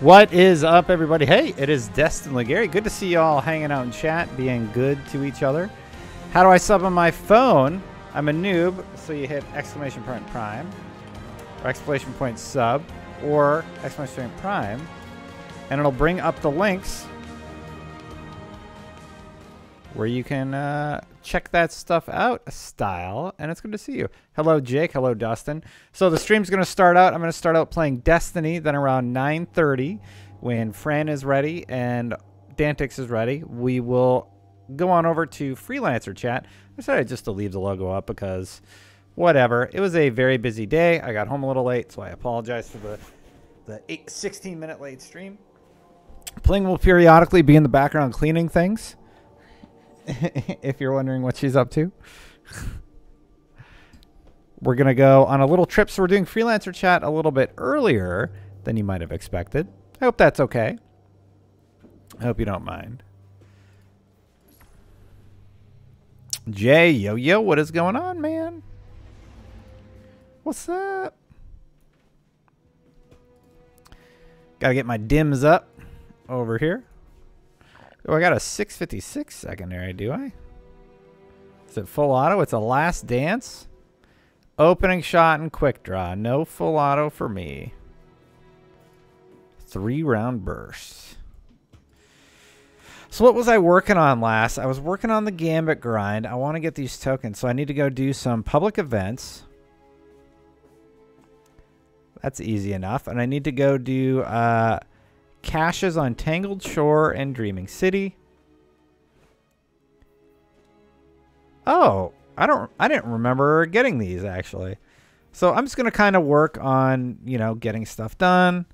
What is up, everybody? Hey, it is Destin Legary. Good to see you all hanging out in chat, being good to each other. How do I sub on my phone? I'm a noob, so you hit exclamation point prime, or exclamation point sub, or exclamation point prime, and it'll bring up the links where you can check that stuff out, style, and it's good to see you. Hello, Jake. Hello, Dustin. So the stream's going to start out. I'm going to start out playing Destiny. Then around 9:30, when Fran is ready and Dantix is ready, we will go on over to Freelancer chat. I decided just to leave the logo up because whatever. It was a very busy day. I got home a little late, so I apologize for the 16-minute late stream. Pling will periodically be in the background cleaning things. If you're wondering what she's up to. We're going to go on a little trip. So we're doing Freelancer chat a little bit earlier than you might have expected. I hope that's okay. I hope you don't mind. Jay, yo, what is going on, man? What's up? Got to get my dims up over here. Oh, I got a 656 secondary, do I? Is it full auto? It's a last dance. Opening shot and quick draw. No full auto for me. 3-round bursts. So what was I working on last? I was working on the Gambit grind. I want to get these tokens, so I need to go do some public events. That's easy enough. And I need to go do caches on Tangled Shore and Dreaming City. Oh, I didn't remember getting these actually. So I'm just going to kind of work on, you know, getting stuff done.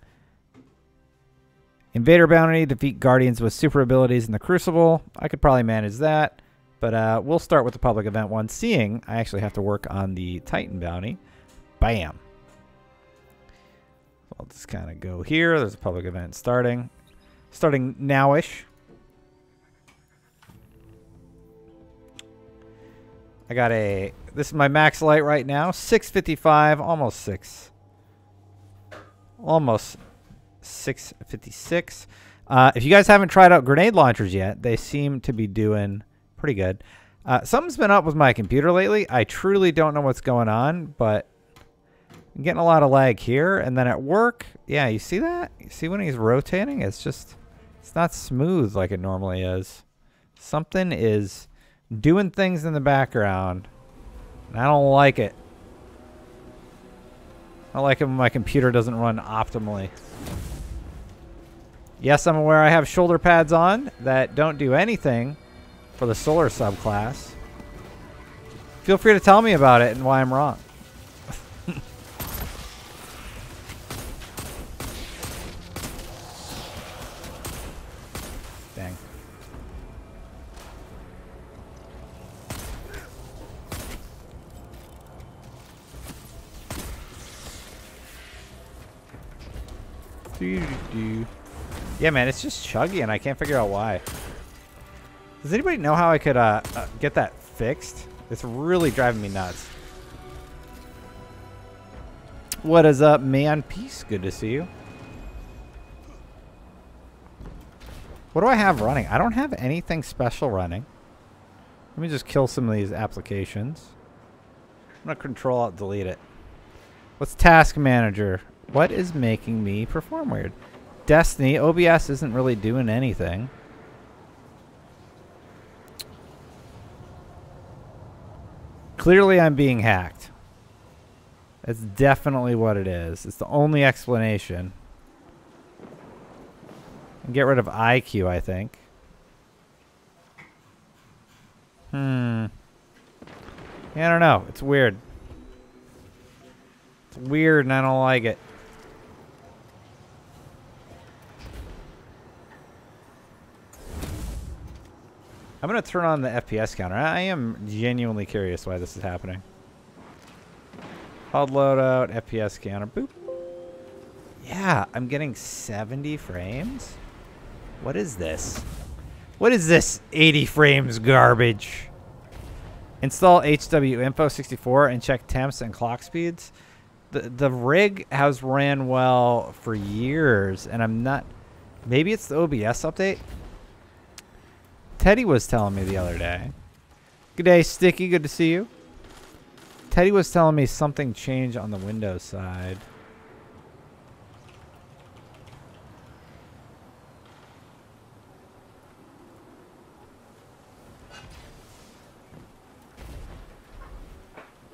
Invader bounty, defeat guardians with super abilities in the Crucible. I could probably manage that, but we'll start with the public event one, seeing I actually have to work on the Titan bounty. Bam. I'll just kind of go here. There's a public event starting nowish. I got this is my max light right now, 655, almost 656. If you guys haven't tried out grenade launchers yet, they seem to be doing pretty good. Something's been up with my computer lately. I truly don't know what's going on, but I'm getting a lot of lag here, and then at work, yeah, you see that? You see when he's rotating? It's not smooth like it normally is. Something is doing things in the background, and I don't like it. I don't like it when my computer doesn't run optimally. Yes, I'm aware I have shoulder pads on that don't do anything for the solar subclass. Feel free to tell me about it and why I'm wrong. Yeah, man, it's just chuggy, and I can't figure out why. Does anybody know how I could get that fixed? It's really driving me nuts. What is up, man? Peace. Good to see you. What do I have running? I don't have anything special running. Let me just kill some of these applications. I'm going to Control-Alt-Delete it. What's Task Manager? What is making me perform weird? Destiny. OBS isn't really doing anything. Clearly I'm being hacked. That's definitely what it is. It's the only explanation. And get rid of IQ, I think. Yeah, I don't know. It's weird. It's weird and I don't like it. I'm going to turn on the FPS counter. I am genuinely curious why this is happening. HUD loadout, FPS counter. Boop. Yeah, I'm getting 70 frames. What is this? What is this 80 frames garbage? Install HW Info 64 and check temps and clock speeds. The rig has ran well for years, and I'm not. Maybe it's the OBS update. Teddy was telling me the other day. Good day, Sticky. Good to see you. Teddy was telling me something changed on the Windows side.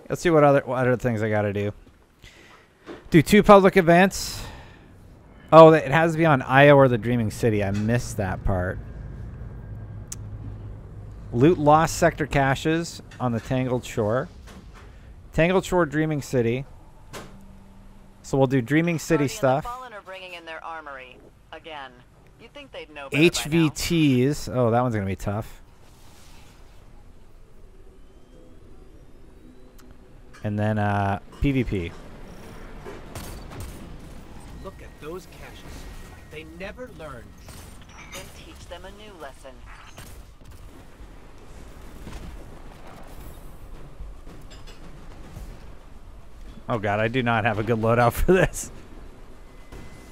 Let's see what other things I gotta do. Do 2 public events. Oh, it has to be on IO or the Dreaming City. I missed that part. Loot lost sector caches on the Tangled Shore. Tangled Shore, Dreaming City. So we'll do Dreaming City stuff. Fallen are bringing in their armory again. You'd think they'd know better HVTs. Oh, that one's gonna be tough. And then PvP. Look at those caches. They never learn. Then teach them a new lesson. Oh god, I do not have a good loadout for this.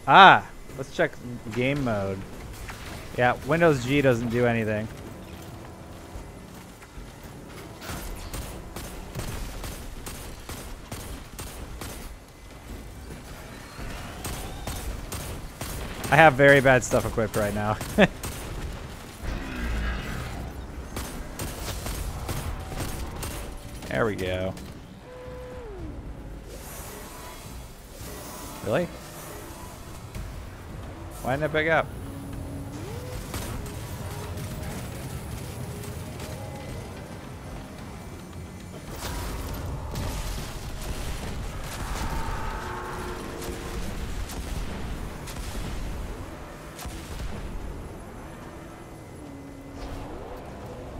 Ah, let's check game mode. Yeah, Windows G doesn't do anything. I have very bad stuff equipped right now. There we go. Really? Why didn't it pick up?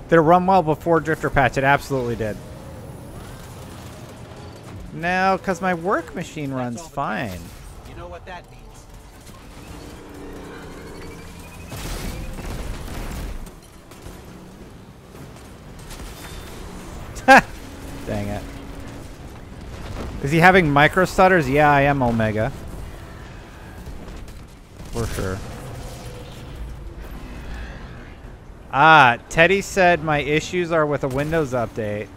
Did it run well before Drifter patch? It absolutely did. No, because my work machine runs fine. You know what that means. Dang it. Is he having micro stutters? Yeah, I am Omega. For sure. Ah, Teddy said my issues are with a Windows update.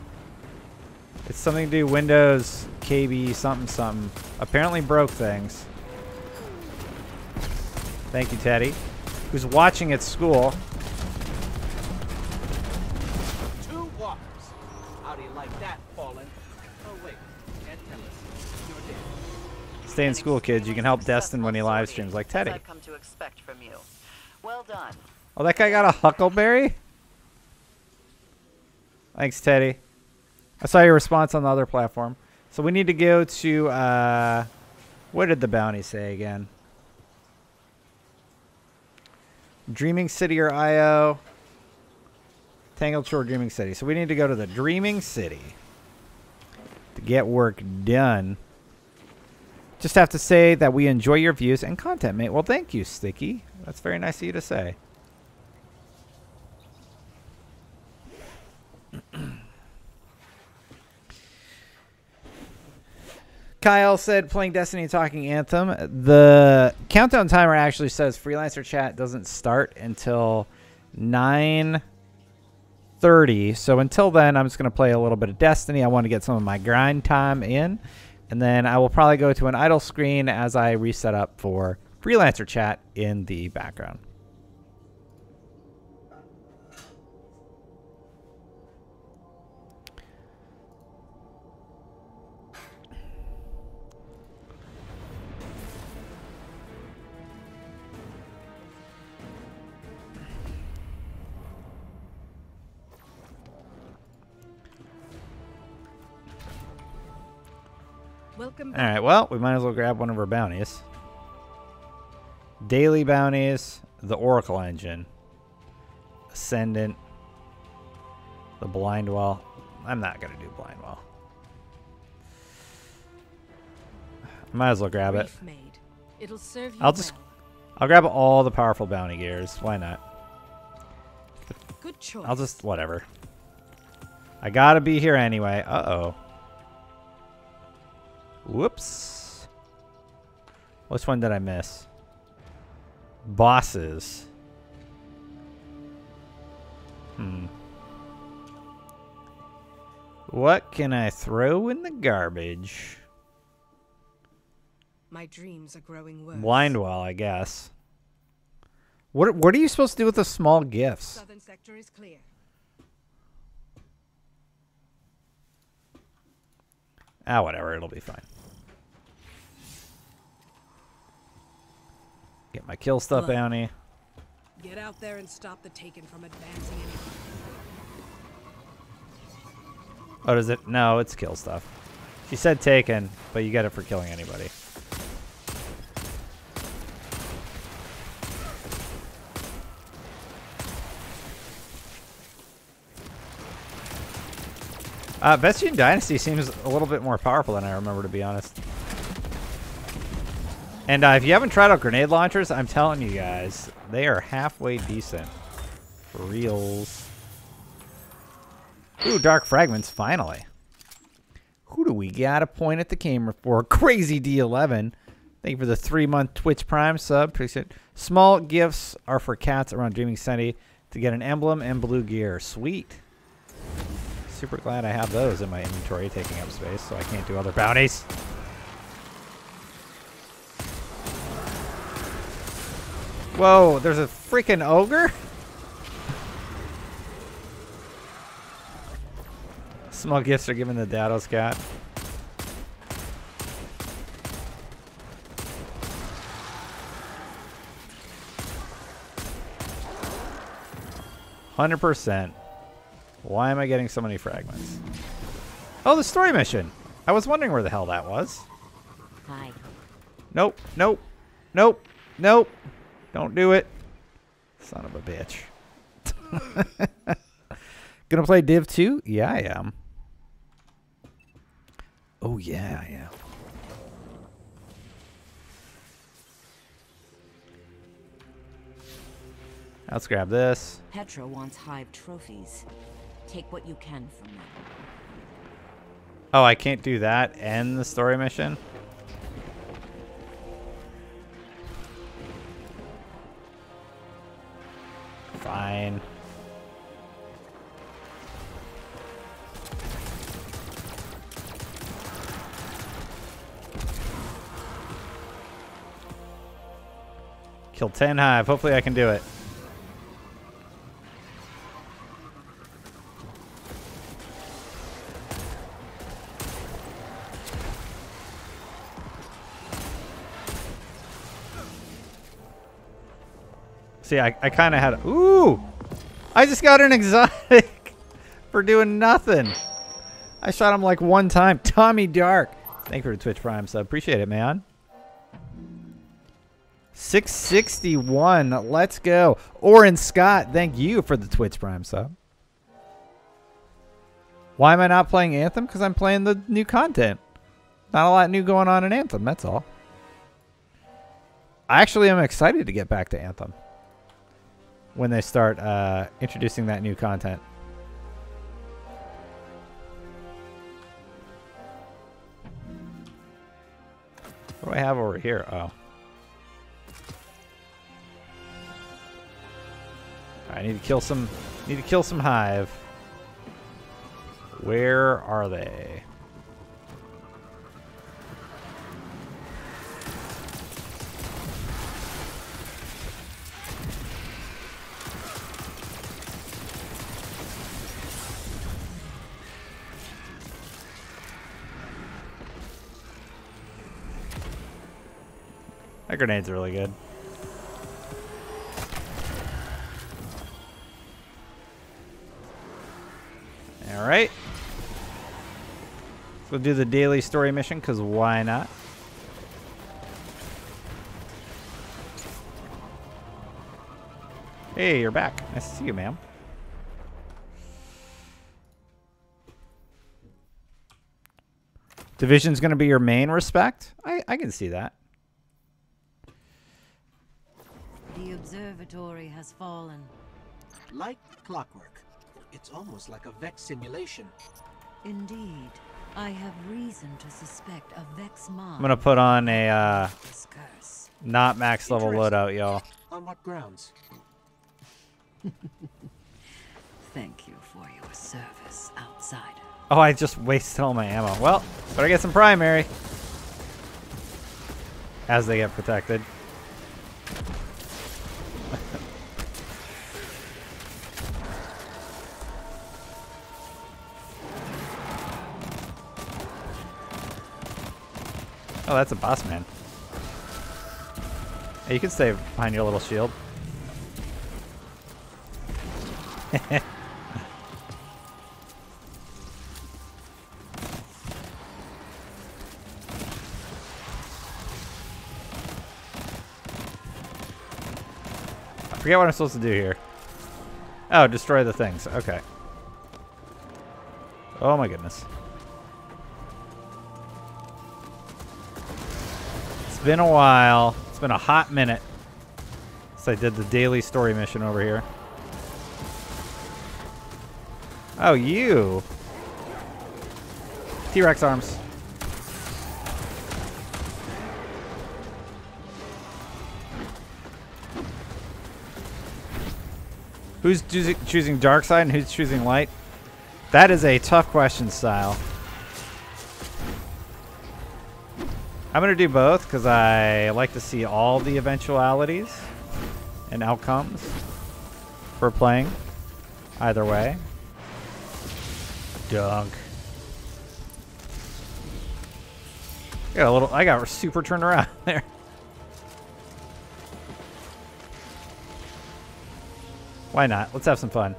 It's something to do Windows KB something something. Apparently broke things. Thank you, Teddy. Who's watching at school. 2 walkers. How do you like that, Fallen? Oh wait, can't tell us. You're dead. Stay in school, kids. You can help Destin when he live streams like Teddy. I've come to expect from you. Well done. Oh, that guy got a Huckleberry? Thanks, Teddy. I saw your response on the other platform. So we need to go to, what did the bounty say again? Dreaming City or IO? Tangled Shore, Dreaming City. So we need to go to the Dreaming City to get work done. Just have to say that we enjoy your views and content, mate. Well, thank you, Sticky. That's very nice of you to say. Kyle said playing Destiny and talking Anthem. The countdown timer actually says Freelancer chat doesn't start until 9:30. So until then, I'm just going to play a little bit of Destiny. I want to get some of my grind time in. And then I will probably go to an idle screen as I reset up for Freelancer chat in the background. Alright, well, we might as well grab one of our bounties. Daily bounties, the Oracle Engine, Ascendant, the Blind Well. I'm not going to do Blind Well. Might as well grab it. It'll serve you I'll grab all the powerful bounty gears. Why not? Good choice. I'll just, whatever. I gotta be here anyway. Uh-oh. Whoops. Which one did I miss? Bosses. What can I throw in the garbage? My dreams are growing worse. Blind well, I guess. What are you supposed to do with the small gifts? Southern sector is clear. Ah, whatever. It'll be fine. Get my kill stuff bounty. Get out there and stop the Taken from advancing any. Oh, does it? No, it's kill stuff. She said taken, but you get it for killing anybody. Vestigian Dynasty seems a little bit more powerful than I remember, to be honest. And if you haven't tried out grenade launchers, I'm telling you guys, they are halfway decent. For reals. Ooh, Dark Fragments, finally. Who do we got a point at the camera for? Crazy D11. Thank you for the 3-month Twitch Prime sub. Appreciate it. Small gifts are for cats around Dreaming City to get an emblem and blue gear. Sweet. Super glad I have those in my inventory taking up space, so I can't do other bounties. Whoa, there's a freaking ogre? Small gifts are given to Dado's cat. %. Why am I getting so many fragments? Oh, the story mission. I was wondering where the hell that was. Hi. Nope, nope, nope, nope. Don't do it. Son of a bitch. Gonna play Div 2? Yeah, I am. Oh, yeah, I am. Let's grab this. Petra wants Hive trophies. Take what you can from them. Oh, I can't do that and the story mission? Fine. Kill 10 Hive. Hopefully I can do it. See, I kind of had... Ooh! I just got an exotic for doing nothing. I shot him like one time. Tommy Dark. Thank you for the Twitch Prime sub. Appreciate it, man. 661. Let's go. Oren Scott, thank you for the Twitch Prime sub. Why am I not playing Anthem? Because I'm playing the new content. Not a lot new going on in Anthem, that's all. I actually am excited to get back to Anthem when they start introducing that new content. What do I have over here? Oh. I need to kill some Hive. Where are they? That grenade's really good. Alright. We'll do the daily story mission, because why not? Hey, you're back. Nice to see you, ma'am. Division's going to be your main respect? I can see that. The observatory has fallen. Like clockwork. It's almost like a Vex simulation. Indeed. I have reason to suspect a Vex Mod. I'm gonna put on a this curse. not max level loadout, y'all. On what grounds? Thank you for your service, outsider. Oh, I just wasted all my ammo. Well, better get some primary. As they get protected. Oh, that's a boss man. Hey, you can stay behind your little shield. I forget what I'm supposed to do here. Oh, destroy the things. Okay. Oh my goodness. It's been a while. It's been a hot minute since I did the daily story mission over here. Oh, you. T-Rex arms. Who's choosing dark side and who's choosing light? That is a tough question, Style. I'm going to do both because I like to see all the eventualities and outcomes for playing. Either way. Dunk. I got super turned around there. Why not? Let's have some fun.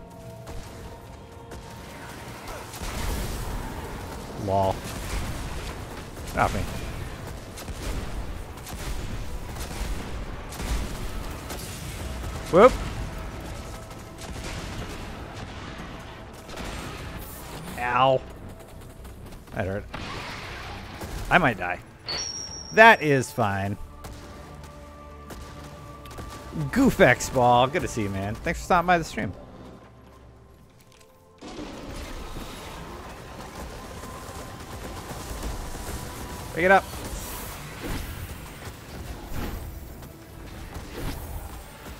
Lol. Stop me. Whoop. Ow. That hurt. I might die. That is fine. Goofx Ball. Good to see you, man. Thanks for stopping by the stream. Pick it up.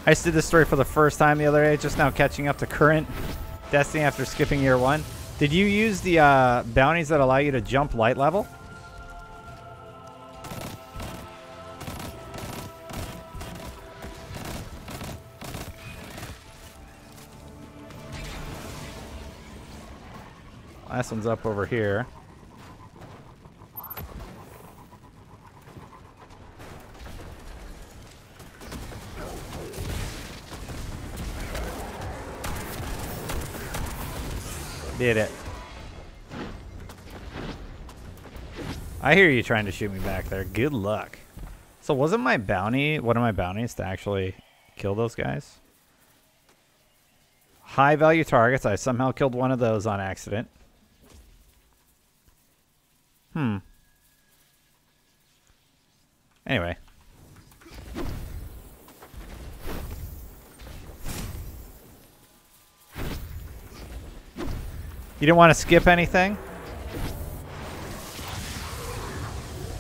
I just did this story for the first time the other day, just now catching up to current Destiny after skipping year 1. Did you use the bounties that allow you to jump light level? Last one's up over here. Did it. I hear you trying to shoot me back there. Good luck. So wasn't my bounty, one of my bounties to actually kill those guys? High value targets. I somehow killed one of those on accident. Anyway. You didn't want to skip anything?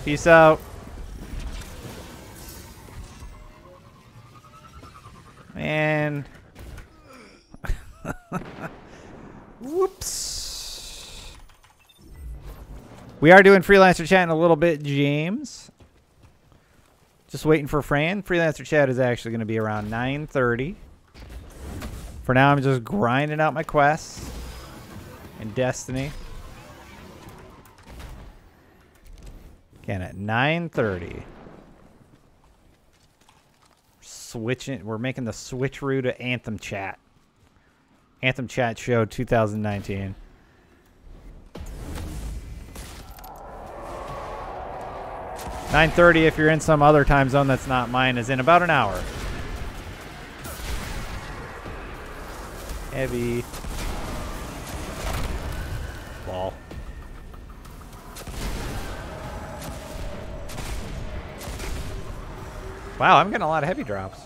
Peace out. Man. Whoops. We are doing Freelancer chat in a little bit, James. Just waiting for Fran. Freelancer chat is actually going to be around 9:30. For now, I'm just grinding out my quests in Destiny. Again, at 9:30. We're making the switcheroo to Anthem Chat. Anthem Chat Show 2019. $9:30 if you're in some other time zone that's not mine is in about an hour. Heavy. Ball. Wow, I'm getting a lot of heavy drops.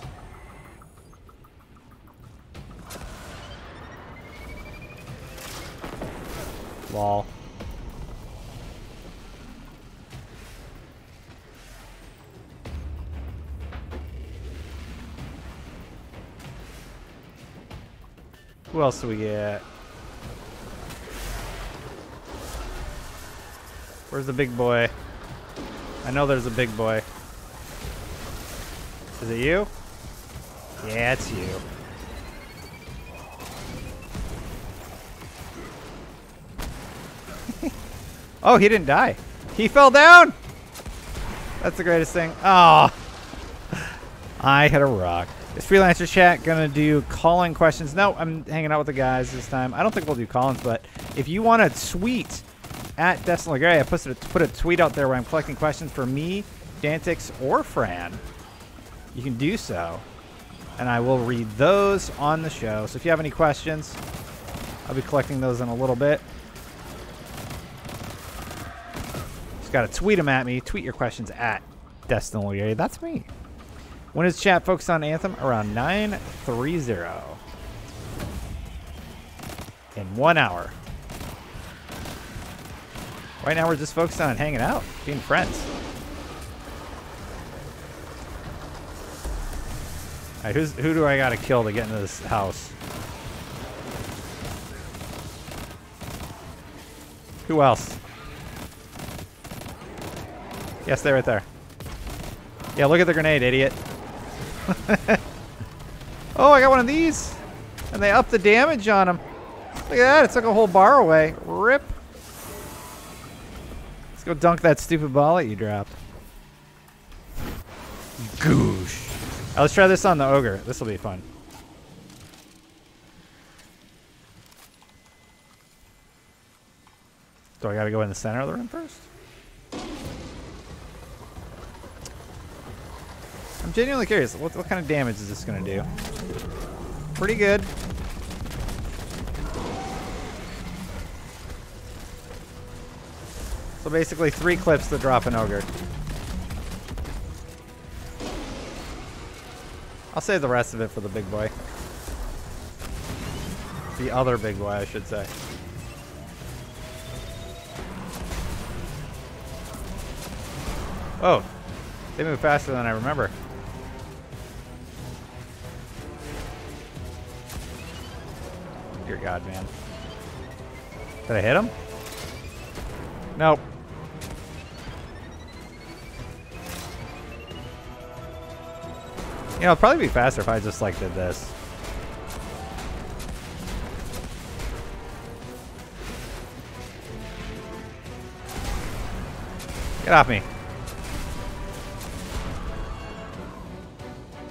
Lol. Who else do we get? Where's the big boy? I know there's a big boy. Is it you? Yeah, it's you. Oh, he didn't die. He fell down. That's the greatest thing. Oh, I hit a rock. Is Freelancer chat gonna do call-in questions? No, I'm hanging out with the guys this time. I don't think we'll do call-ins, but if you want to tweet at Destin Legray, I put a tweet out there where I'm collecting questions for me, Dantix, or Fran. You can do so, and I will read those on the show. So if you have any questions, I'll be collecting those in a little bit. Just got to tweet them at me. Tweet your questions at Destin Legray. That's me. When is chat focused on Anthem? Around 9:30. In 1 hour. Right now we're just focused on hanging out, being friends. Alright, who do I gotta kill to get into this house? Who else? Yes, they're right there. Yeah, look at the grenade, idiot. Oh, I got one of these. And they upped the damage on him. Look at that, it took a whole bar away. Rip. Let's go dunk that stupid ball that you dropped. Goosh. Let's try this on the ogre. This will be fun. Do I gotta go in the center of the room first? I'm genuinely curious. What kind of damage is this gonna do? Pretty good. So basically 3 clips to drop an ogre. I'll save the rest of it for the big boy. The other big boy, I should say. Oh, they move faster than I remember. Dear God, man. Did I hit him? Nope. You know, it'd probably be faster if I just like did this. Get off me.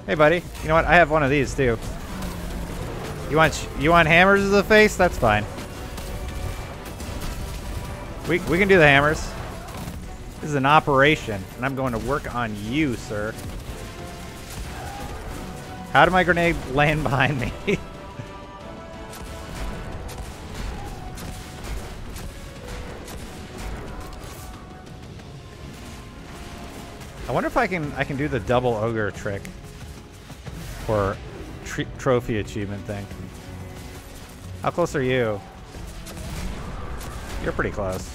Hey, buddy. You know what? I have one of these too. You want hammers to the face? That's fine. We can do the hammers. This is an operation, and I'm going to work on you, sir. How did my grenade land behind me? I wonder if I can do the double ogre trick or trophy achievement thing. How close are you? You're pretty close.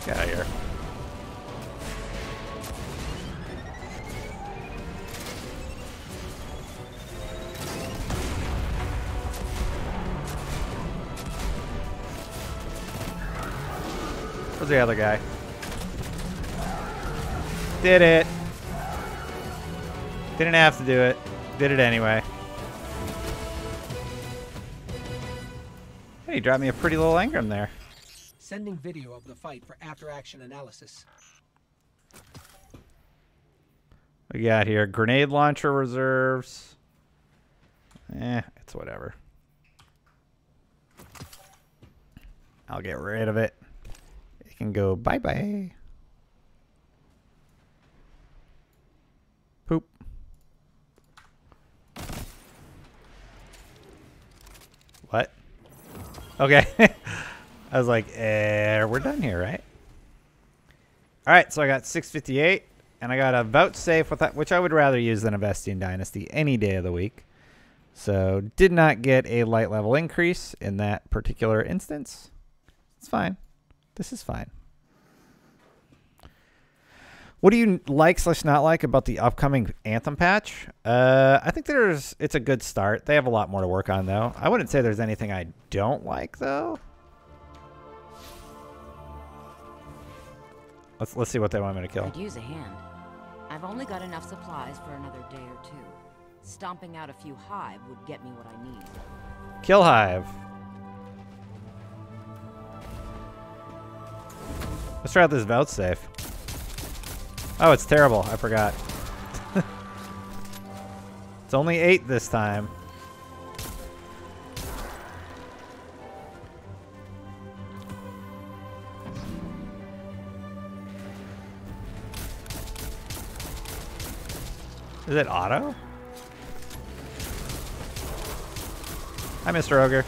Get out of here. Where's the other guy? Did it. Didn't have to do it. Did it anyway. Hey, he dropped me a pretty little engram there. Sending video of the fight for after-action analysis. We got here grenade launcher reserves. It's whatever. I'll get rid of it. It can go bye-bye. Poop. What? Okay. I was like, we're done here, right? All right, so I got 658, and I got a vouchsafe with that, which I would rather use than a Vestian Dynasty any day of the week. So did not get a light level increase in that particular instance. It's fine. This is fine. What do you like / not like about the upcoming Anthem patch? I think it's a good start. They have a lot more to work on, though. I wouldn't say there's anything I don't like, though. Let's see what they want me to kill. Could use a hand. I've only got enough supplies for another day or two. Stomping out a few hive would get me what I need. Kill hive. Let's try out this vouchsafe. Oh, it's terrible. I forgot. It's only 8 this time. Is it auto? Hi, Mr. Ogre.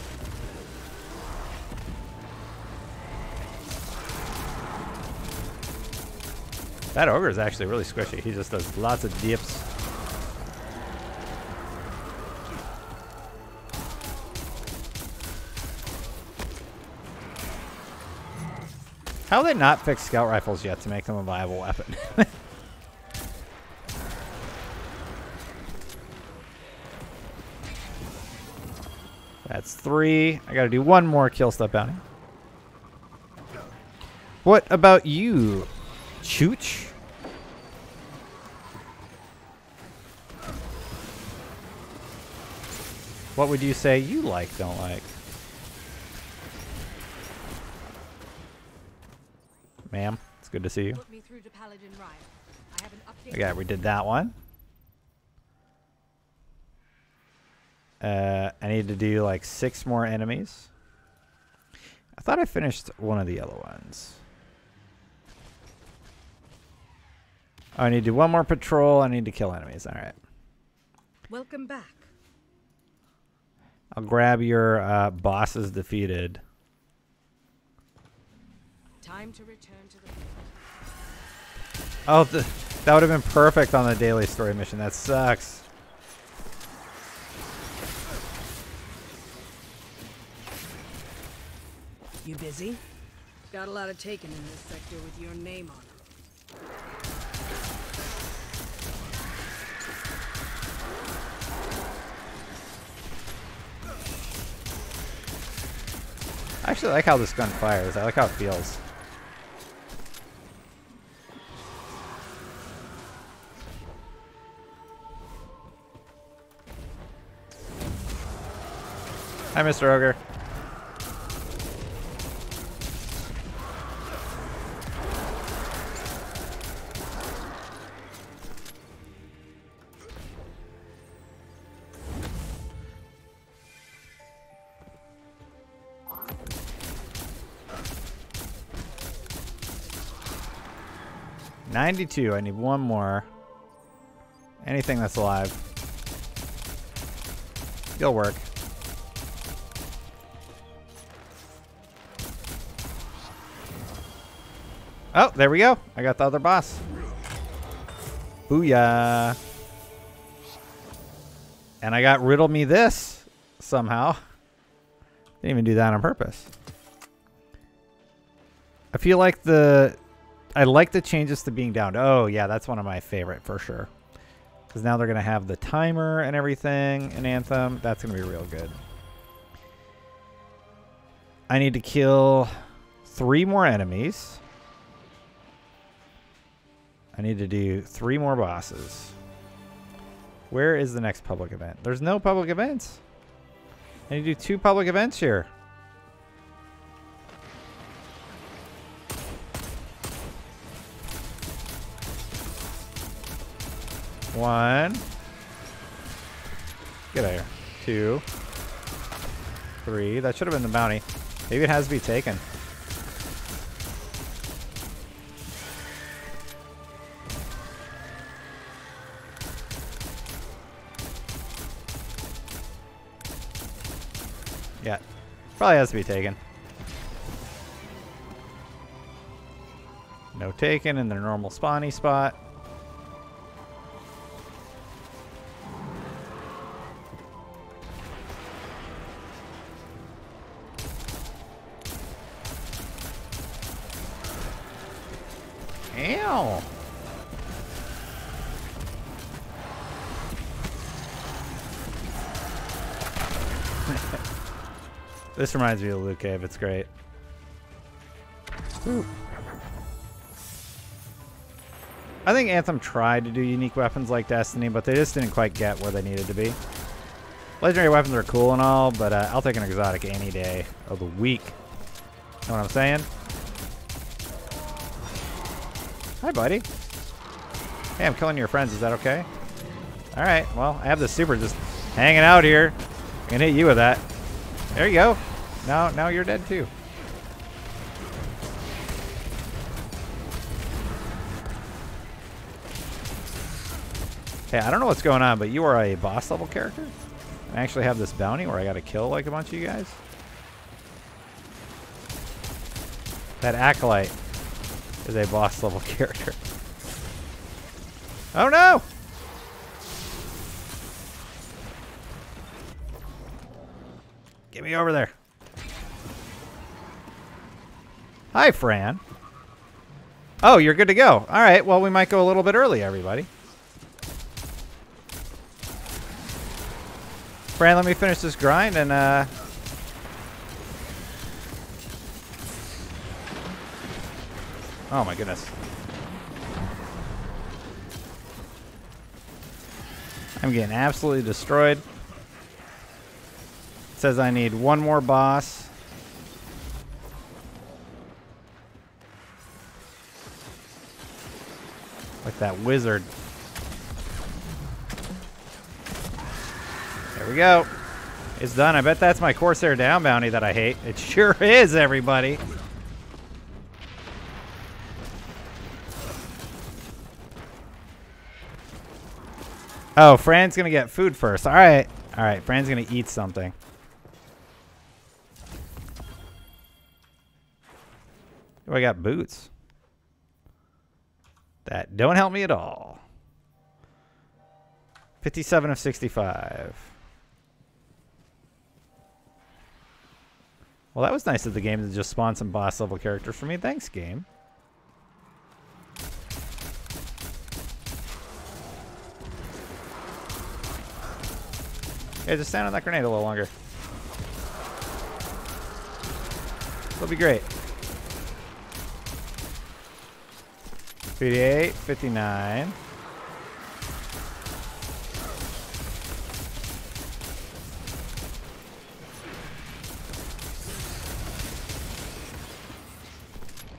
That ogre is actually really squishy. He just does lots of dips. How have they not fixed scout rifles yet to make them a viable weapon? That's 3. I gotta do 1 more kill step bounty. What about you, Chooch? What would you say you like, don't like? Ma'am, it's good to see you. Put me through to Paladin Ryan. I have an update. Okay, we did that one. I need to do like 6 more enemies. I thought I finished one of the other ones. Oh, I need to do 1 more patrol. I need to kill enemies. All right. Welcome back. I'll grab your bosses defeated. Time to return to the... Oh, that would have been perfect on the daily story mission. That sucks. You busy? Got a lot of taken in this sector with your name on them. I actually like how this gun fires. I like how it feels. Hi, Mr. Ogre. $92. I need 1 more. Anything that's alive. It'll work. Oh, there we go. I got the other boss. Booyah. And I got riddle me this somehow. Didn't even do that on purpose. I feel like I like the changes to being down. Oh, yeah, that's one of my favorite for sure. Because now they're going to have the timer and everything in Anthem. That's going to be real good. I need to kill 3 more enemies. I need to do 3 more bosses. Where is the next public event? There's no public events. I need to do 2 public events here. One. Get out of here. 2. 3. That should have been the bounty. Maybe it has to be taken. Yeah. Probably has to be taken. No taken in their normal spawny spot. Ow! This reminds me of Loot Cave. It's great. Ooh. I think Anthem tried to do unique weapons like Destiny, but they just didn't quite get where they needed to be. Legendary weapons are cool and all, but I'll take an exotic any day of the week. Know what I'm saying? Hi, buddy. Hey, I'm killing your friends. Is that okay? All right. Well, I have the super just hanging out here. I can hit you with that. There you go. Now you're dead too. Hey, I don't know what's going on, but you are a boss level character? I actually have this bounty where I gotta kill like a bunch of you guys. That Acolyte is a boss level character. Oh no! Get me over there. Hi, Fran. Oh, you're good to go. All right, well, we might go a little bit early, everybody. Fran, let me finish this grind and oh my goodness. I'm getting absolutely destroyed. It says I need one more boss. Like that wizard. There we go. It's done. I bet that's my Corsair down bounty that I hate. It sure is, everybody. Oh, Fran's gonna get food first. All right. All right, Fran's gonna eat something. Oh, I got boots. That don't help me at all. 57 of 65. Well, that was nice of the game to just spawn some boss level characters for me. Thanks, game. Yeah, just stand on that grenade a little longer. That'll be great. 58, 59.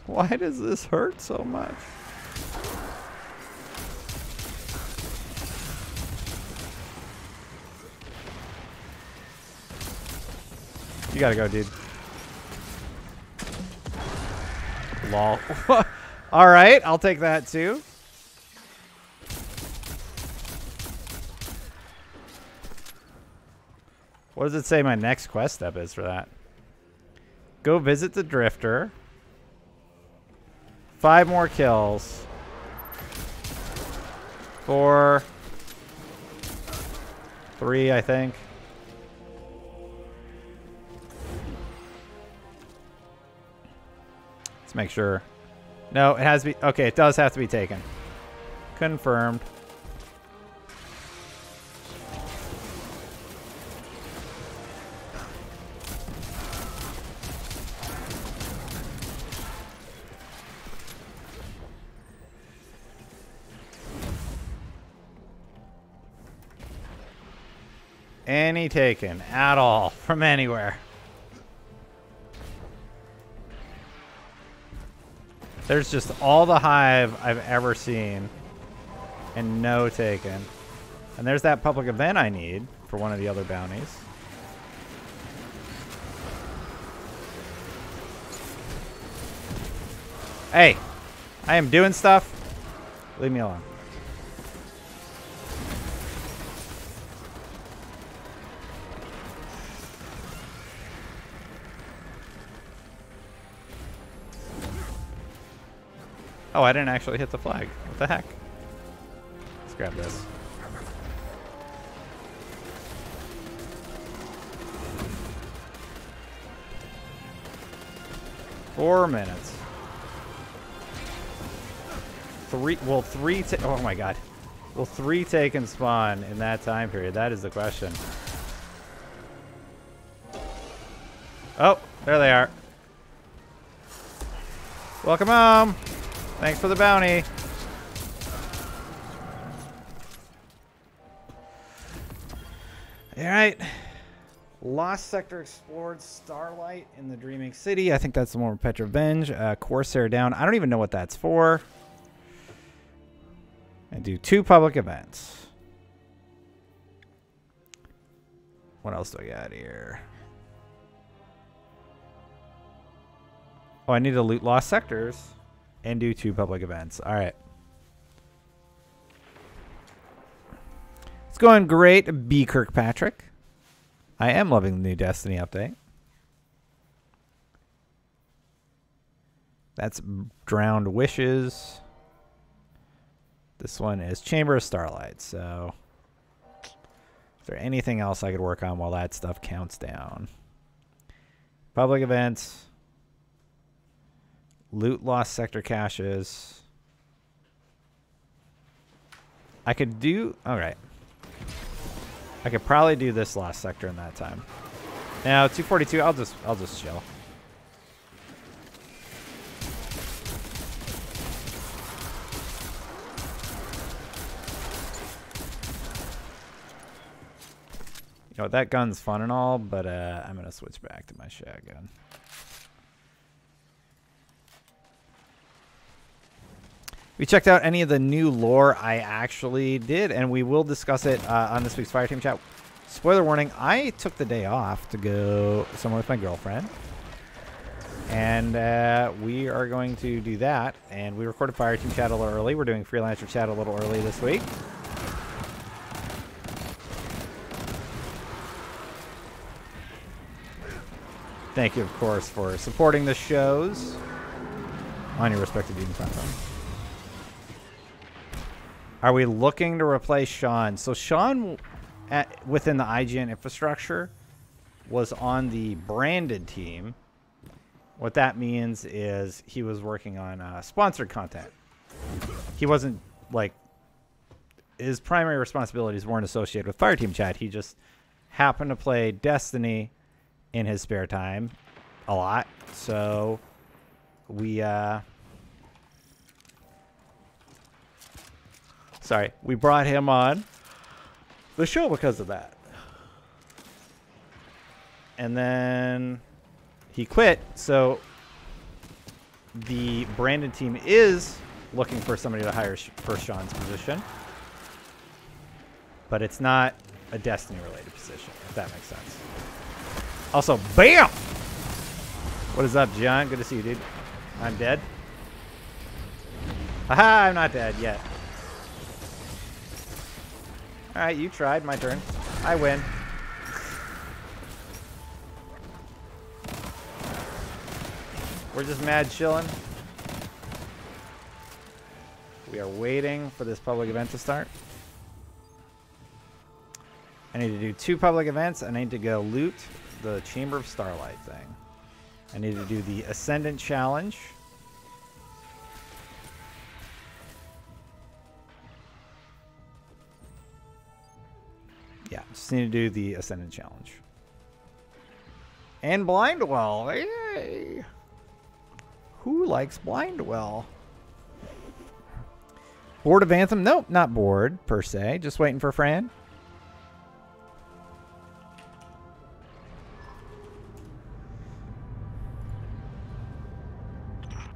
Why does this hurt so much? You gotta go, dude. Lol. All right, I'll take that too. What does it say my next quest step is for that? Go visit the Drifter. 5 more kills. 4. 3, I think. Let's make sure. No, it has to be. Okay, it does have to be taken. Confirmed. Any taken at all from anywhere. There's just all the hive I've ever seen and no taken. And there's that public event I need for one of the other bounties. Hey, I am doing stuff. Leave me alone. Oh, I didn't actually hit the flag. What the heck? Let's grab this. Four minutes. Oh my god. Will 3 take and spawn in that time period? That is the question. Oh, there they are. Welcome home. Thanks for the bounty. All right. Lost Sector explored. Starlight in the Dreaming City. I think that's the one with Petrovenge. Corsair down. I don't even know what that's for. And do 2 public events. What else do I got here? Oh, I need to loot Lost Sectors and do 2 public events. All right. It's going great, B. Kirkpatrick. I am loving the new Destiny update. That's Drowned Wishes. This one is Chamber of Starlight. So, is there anything else I could work on while that stuff counts down? Public events. Loot Lost Sector caches. I could do... Alright. I could probably do this Lost Sector in that time. Now, 242, I'll just chill. You know, that gun's fun and all, but I'm going to switch back to my shotgun. We checked out any of the new lore. I actually did, and we will discuss it on this week's Fireteam Chat. Spoiler warning, I took the day off to go somewhere with my girlfriend. And we are going to do that. And we recorded Fireteam Chat a little early. We're doing Freelancer Chat a little early this week. Thank you, of course, for supporting the shows on your respective viewing platform. Are we looking to replace Sean? So Sean, within the IGN infrastructure, was on the branded team. What that means is he was working on sponsored content. He wasn't, like, his primary responsibilities weren't associated with Fireteam Chat. He just happened to play Destiny in his spare time a lot. So we we brought him on the show because of that. And then he quit, so the Brandon team is looking for somebody to hire for Sean's position. But it's not a Destiny-related position, if that makes sense. Also, BAM! What is up, John? Good to see you, dude. I'm dead. Aha, I'm not dead yet. Alright, you tried. My turn. I win. We're just mad chilling. We are waiting for this public event to start. I need to do 2 public events. I need to go loot the Chamber of Starlight thing. I need to do the Ascendant Challenge. Yeah, just need to do the Ascendant Challenge. And Blindwell. Yay! Who likes Blindwell? Bored of Anthem? Nope, not bored, per se. Just waiting for Fran.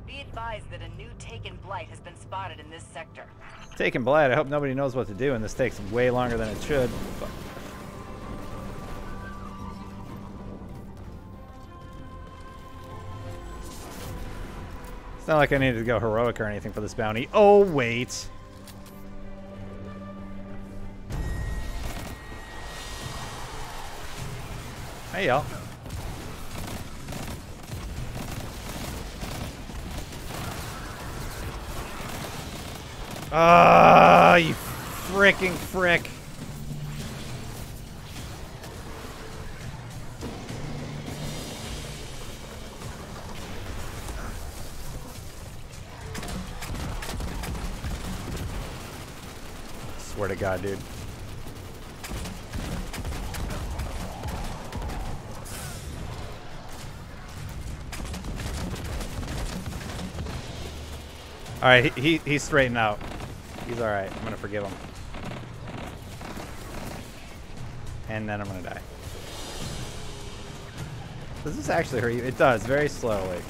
Be advised that a new Taken Blight has been spotted in this sector. Taken Blight. I hope nobody knows what to do, and this takes way longer than it should. But it's not like I needed to go heroic or anything for this bounty. Oh, wait. Hey, y'all. Ah, you fricking frick. Swear to God, dude. All right, he's straightened out. He's all right. I'm gonna forgive him. And then I'm gonna die. Does this actually hurt you? It does, very slowly.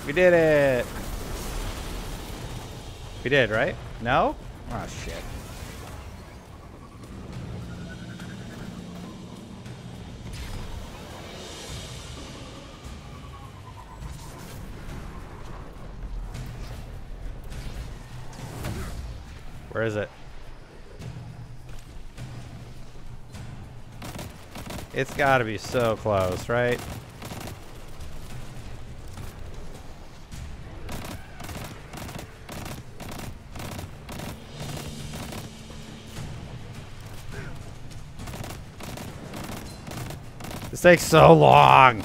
We did it! We did, right? No? Oh, shit. Where is it? It's gotta be so close, right? This takes so long.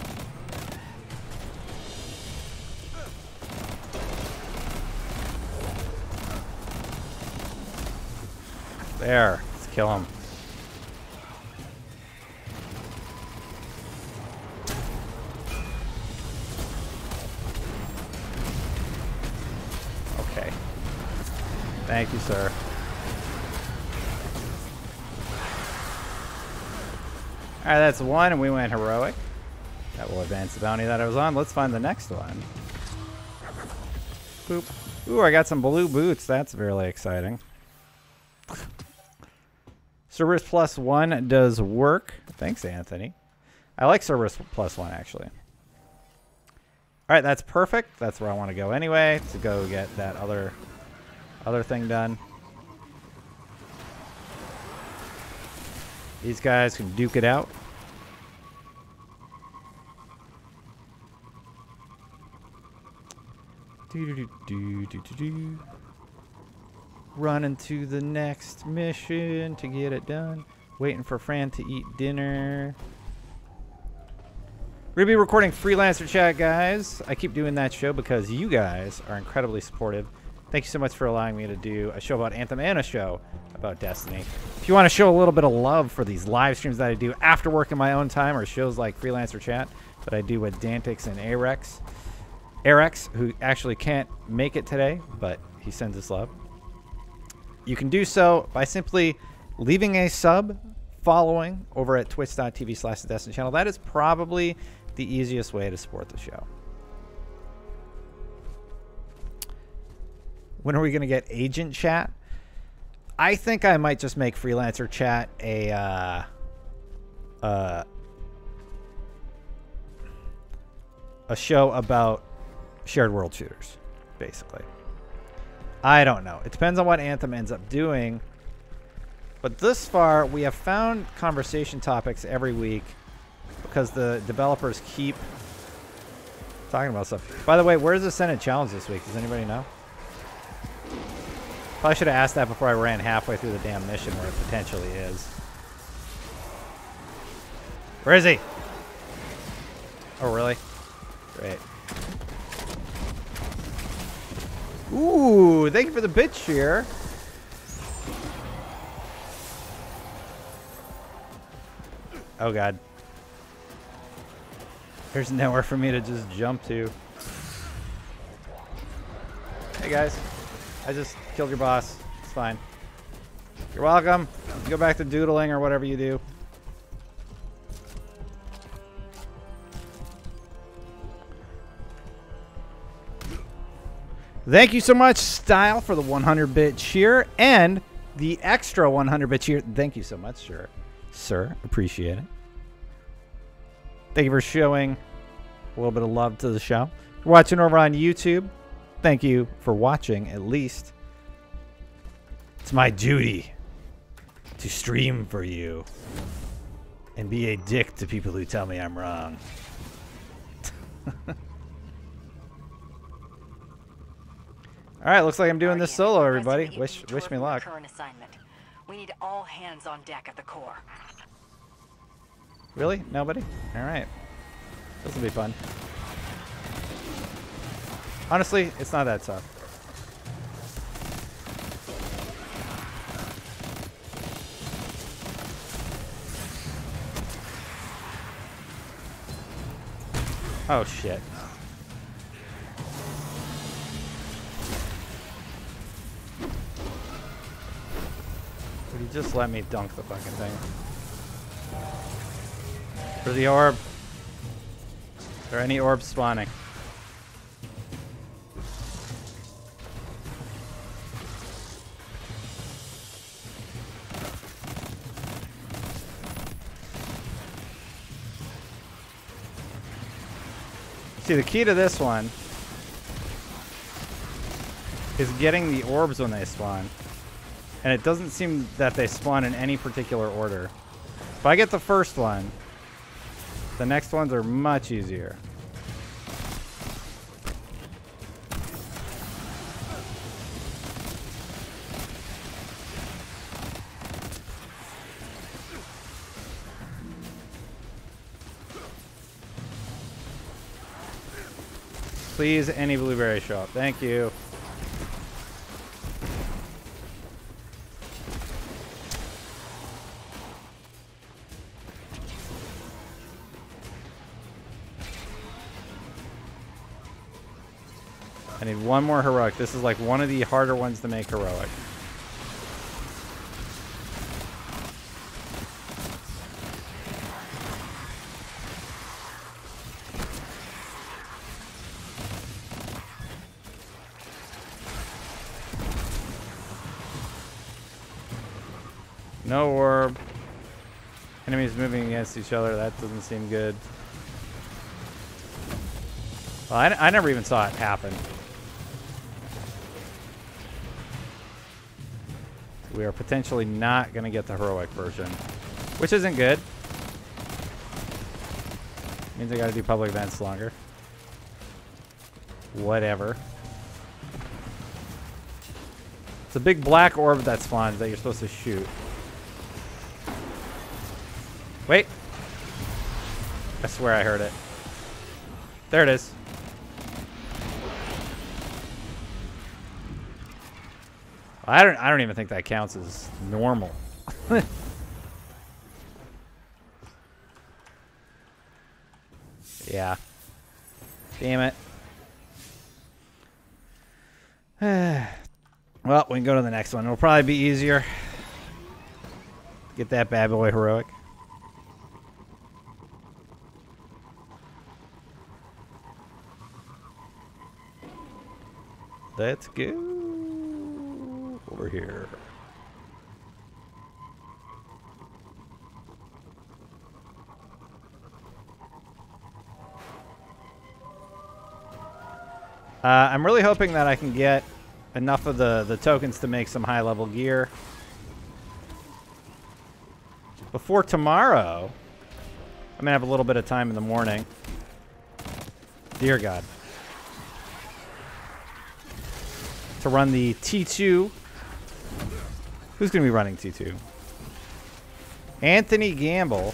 There. Let's kill him. Okay. Thank you, sir. Alright, that's one, and we went heroic. That will advance the bounty that I was on. Let's find the next one. Boop. Ooh, I got some blue boots. That's really exciting. Cerberus +1 does work. Thanks, Anthony. I like Cerberus +1, actually. Alright, that's perfect. That's where I want to go anyway, to go get that other thing done. These guys can duke it out. Running to the next mission to get it done. Waiting for Fran to eat dinner. We're going to be recording Freelancer Chat, guys. I keep doing that show because you guys are incredibly supportive. Thank you so much for allowing me to do a show about Anthem and a show about Destiny. If you want to show a little bit of love for these live streams that I do after work in my own time, or shows like Freelancer Chat that I do with Dantix and Arex, who actually can't make it today, but he sends us love. You can do so by simply leaving a sub, following over at twitch.tv/the Destiny channel. That is probably the easiest way to support the show. When are we going to get Agent Chat? I think I might just make Freelancer Chat a show about shared world shooters, basically. I don't know. It depends on what Anthem ends up doing. But thus far, we have found conversation topics every week because the developers keep talking about stuff. By the way, where's the Senate challenge this week? Does anybody know? Probably should have asked that before I ran halfway through the damn mission where it potentially is. Where is he? Oh, really? Great. Ooh, thank you for the bit share. Oh, God. There's nowhere for me to just jump to. Hey, guys. I just killed your boss. It's fine. You're welcome. Go back to doodling or whatever you do. Thank you so much, Style, for the 100-bit cheer and the extra 100-bit cheer. Thank you so much, sir. Appreciate it. Thank you for showing a little bit of love to the show. If you're watching over on YouTube, thank you for watching, at least. It's my duty to stream for you and be a dick to people who tell me I'm wrong. All right, looks like I'm doing this solo, everybody. Wish me luck. Current assignment. We need all hands on deck at the core. Really? Nobody? All right. This will be fun. Honestly, it's not that tough. Oh, shit. Would you just let me dunk the fucking thing? For the orb. Are there any orbs spawning? See, the key to this one is getting the orbs when they spawn. And it doesn't seem that they spawn in any particular order. If I get the first one, the next ones are much easier. Please, any blueberry show up. Thank you. I need one more heroic. This is like one of the harder ones to make heroic. No orb. Enemies moving against each other. That doesn't seem good. Well, I never even saw it happen. We are potentially not going to get the heroic version, which isn't good. Means I got to do public events longer. Whatever. It's a big black orb that spawns that you're supposed to shoot. Wait. I swear I heard it. There it is. I don't even think that counts as normal. Yeah. Damn it. Well, we can go to the next one. It'll probably be easier. Get that bad boy heroic. Let's go over here. I'm really hoping that I can get enough of the tokens to make some high-level gear. Before tomorrow, I'm going to have a little bit of time in the morning. Dear God. To run the T2. Who's going to be running T2? Anthony Gamble.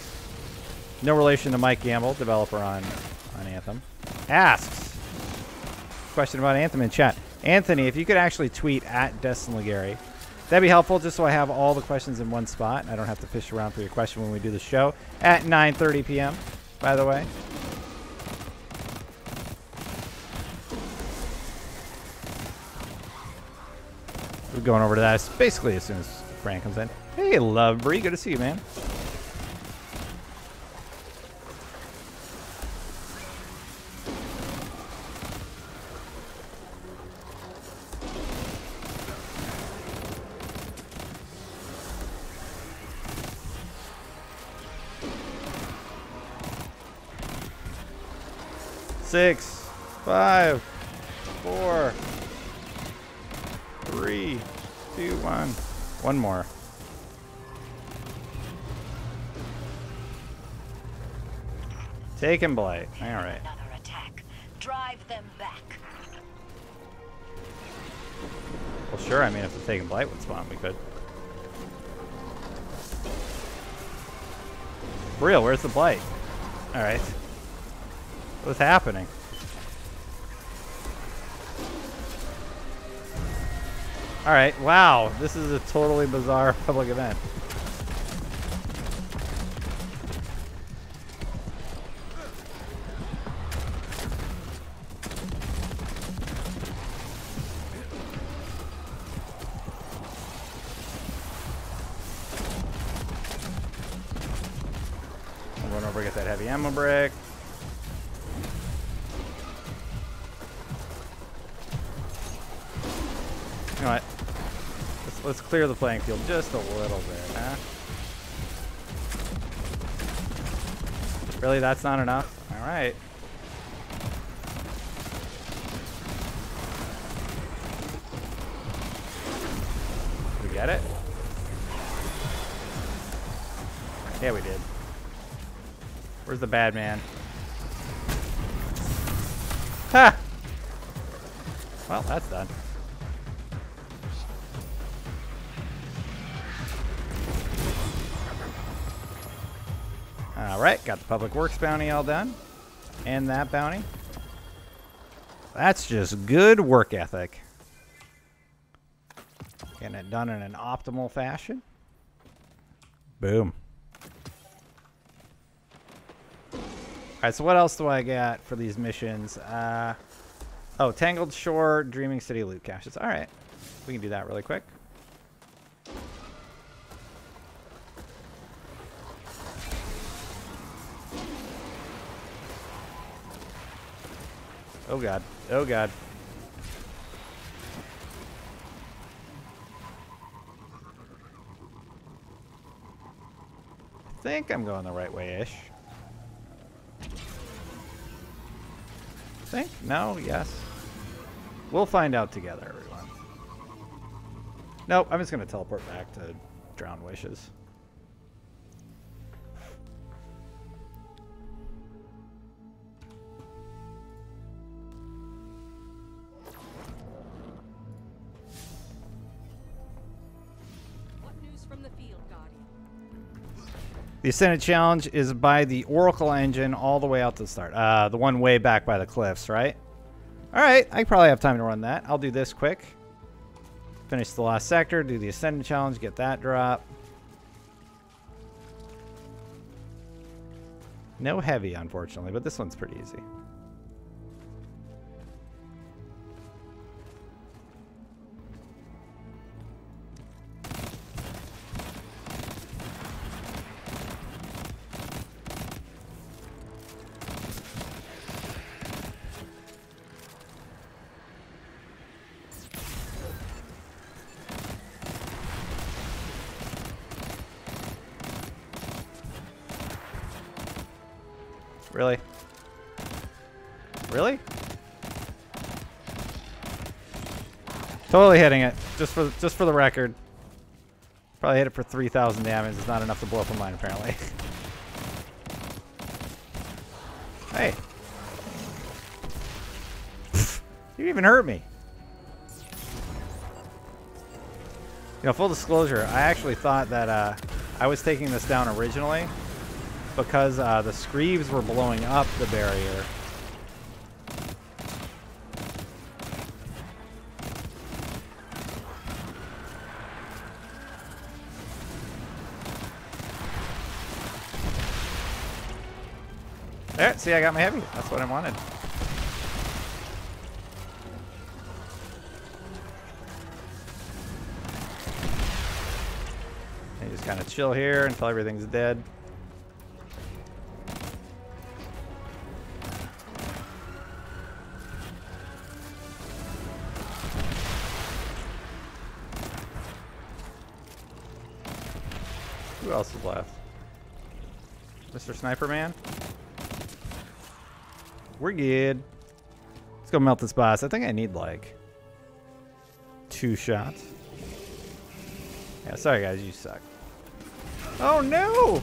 No relation to Mike Gamble, developer on Anthem. Asks. Question about Anthem in chat. Anthony, if you could actually tweet at Destin Legary, that'd be helpful just so I have all the questions in one spot. I don't have to fish around for your question when we do the show at 9:30 p.m., by the way. We're going over to that basically as soon as Frank comes in. Hey, Lovebree. Good to see you, man. Six, 5, 4, 3, 2, 1. One more. Take and blight. All right. Another attack. Drive them back. Well, sure. I mean, if the take and blight would spawn, we could. For real, where's the blight? All right. What's happening? All right. Wow. This is a totally bizarre public event. get that heavy ammo brick. You know what? Let's clear the playing field just a little bit, huh? Really, that's not enough? All right. We get it? Yeah, we did. Where's the bad man? Ha! Well, that's done. Alright, got the public works bounty all done. And that bounty. That's just good work ethic. Getting it done in an optimal fashion. Boom. Alright, so what else do I got for these missions? Oh, Tangled Shore, Dreaming City loot caches. Alright, we can do that really quick. Oh god, oh god. I think I'm going the right way-ish. Think? No? Yes? We'll find out together, everyone. Nope, I'm just going to teleport back to Drowned Wishes. What news from the field, Guardian? The Ascended Challenge is by the Oracle engine all the way out to the start. The one way back by the cliffs, right? Alright, I probably have time to run that. I'll do this quick. Finish the last sector, do the Ascended Challenge, get that drop. No heavy, unfortunately, but this one's pretty easy. Really? Really? Totally hitting it. Just for the record. Probably hit it for 3,000 damage. It's not enough to blow up a mine, apparently. Hey. You even hurt me. You know, full disclosure, I actually thought that I was taking this down originally because the screeves were blowing up the barrier. There, see, I got my heavy. That's what I wanted. And you just kind of chill here until everything's dead. Who else is left? Mr. Sniper Man? We're good. Let's go melt this boss. I think I need like 2 shots. Yeah, sorry guys, you suck. Oh no!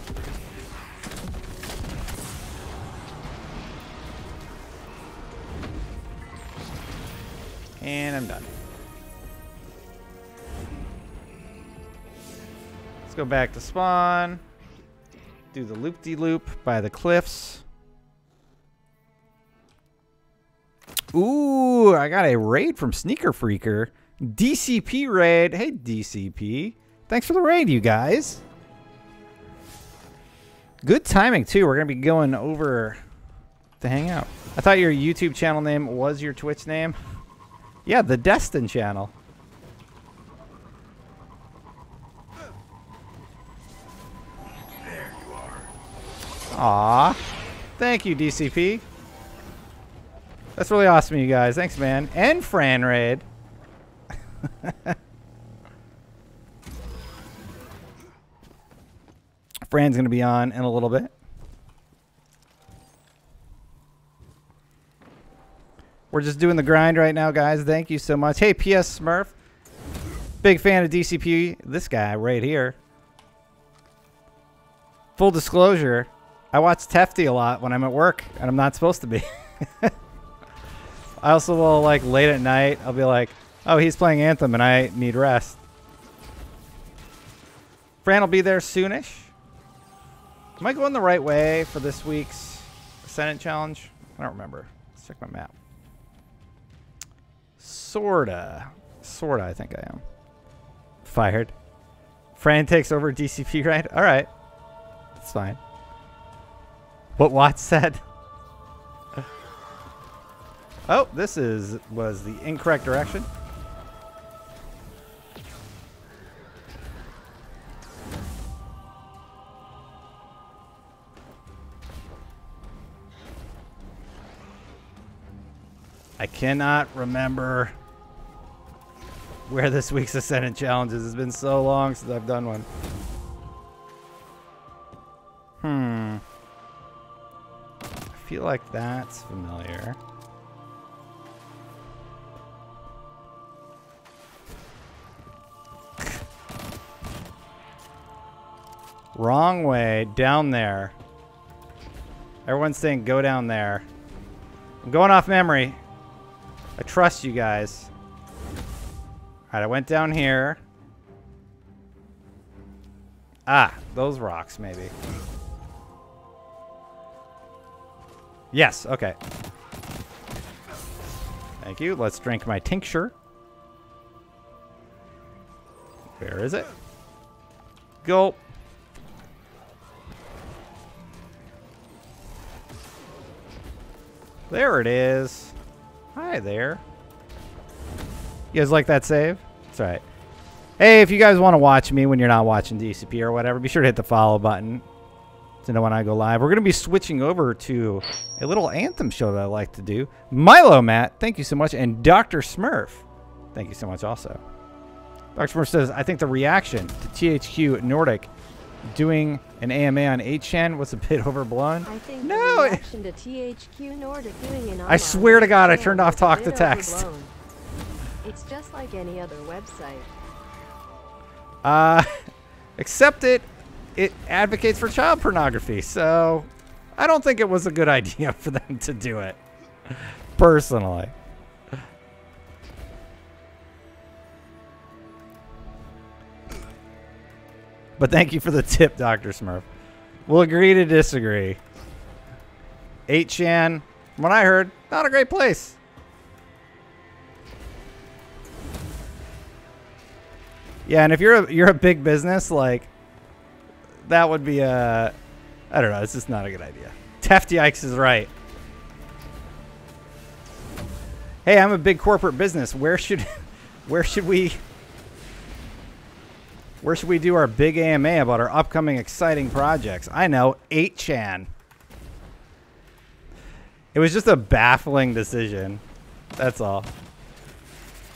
And I'm done. Let's go back to spawn. Do the loop-de-loop by the cliffs. Ooh, I got a raid from Sneaker Freaker. DCP raid. Hey, DCP. Thanks for the raid, you guys. Good timing, too. We're going to be going over to hang out. I thought your YouTube channel name was your Twitch name. Yeah, the Destin channel. There you are. Aw. Thank you, DCP. That's really awesome, you guys. Thanks, man. And Fran Raid. Fran's going to be on in a little bit. We're just doing the grind right now, guys. Thank you so much. Hey, PS Smurf. Big fan of DCP. This guy right here. Full disclosure, I watch Tefty a lot when I'm at work, and I'm not supposed to be. I also will, like, late at night, I'll be like, oh, he's playing Anthem, and I need rest. Fran will be there soonish. Am I going the right way for this week's Ascendant Challenge? I don't remember. Let's check my map. Sorta, I think I am. Fired. Fran takes over DCP, right? All right. That's fine. What Watts said. Oh, this was the incorrect direction. I cannot remember where this week's Ascendant Challenge is. It's been so long since I've done one. I feel like that's familiar. Wrong way. Down there. Everyone's saying go down there. I'm going off memory. I trust you guys. Alright, I went down here. Ah, those rocks, maybe. Yes, okay. Thank you. Let's drink my tincture. Where is it? Gulp. There it is. Hi there. You guys like that save? It's alright. Hey, if you guys want to watch me when you're not watching DCP or whatever, be sure to hit the follow button to know when I go live. We're going to be switching over to a little Anthem show that I like to do. Milo Matt, thank you so much. And Dr. Smurf, thank you so much also. Dr. Smurf says, I think the reaction to THQ Nordic doing an AMA on 8chan was a bit overblown. I think no, the reaction to THQ Nordic doing an I swear to God, I turned off talk to text. Overblown. It's just like any other website. Except it advocates for child pornography, so I don't think it was a good idea for them to do it, personally. But thank you for the tip, Dr. Smurf. We'll agree to disagree. 8chan, from what I heard, not a great place. Yeah, and if you're a big business, like, that would be a, I don't know, it's just not a good idea. Tefty Yikes is right. Hey, I'm a big corporate business. Where should we do our big AMA about our upcoming exciting projects? I know, 8chan. It was just a baffling decision. That's all.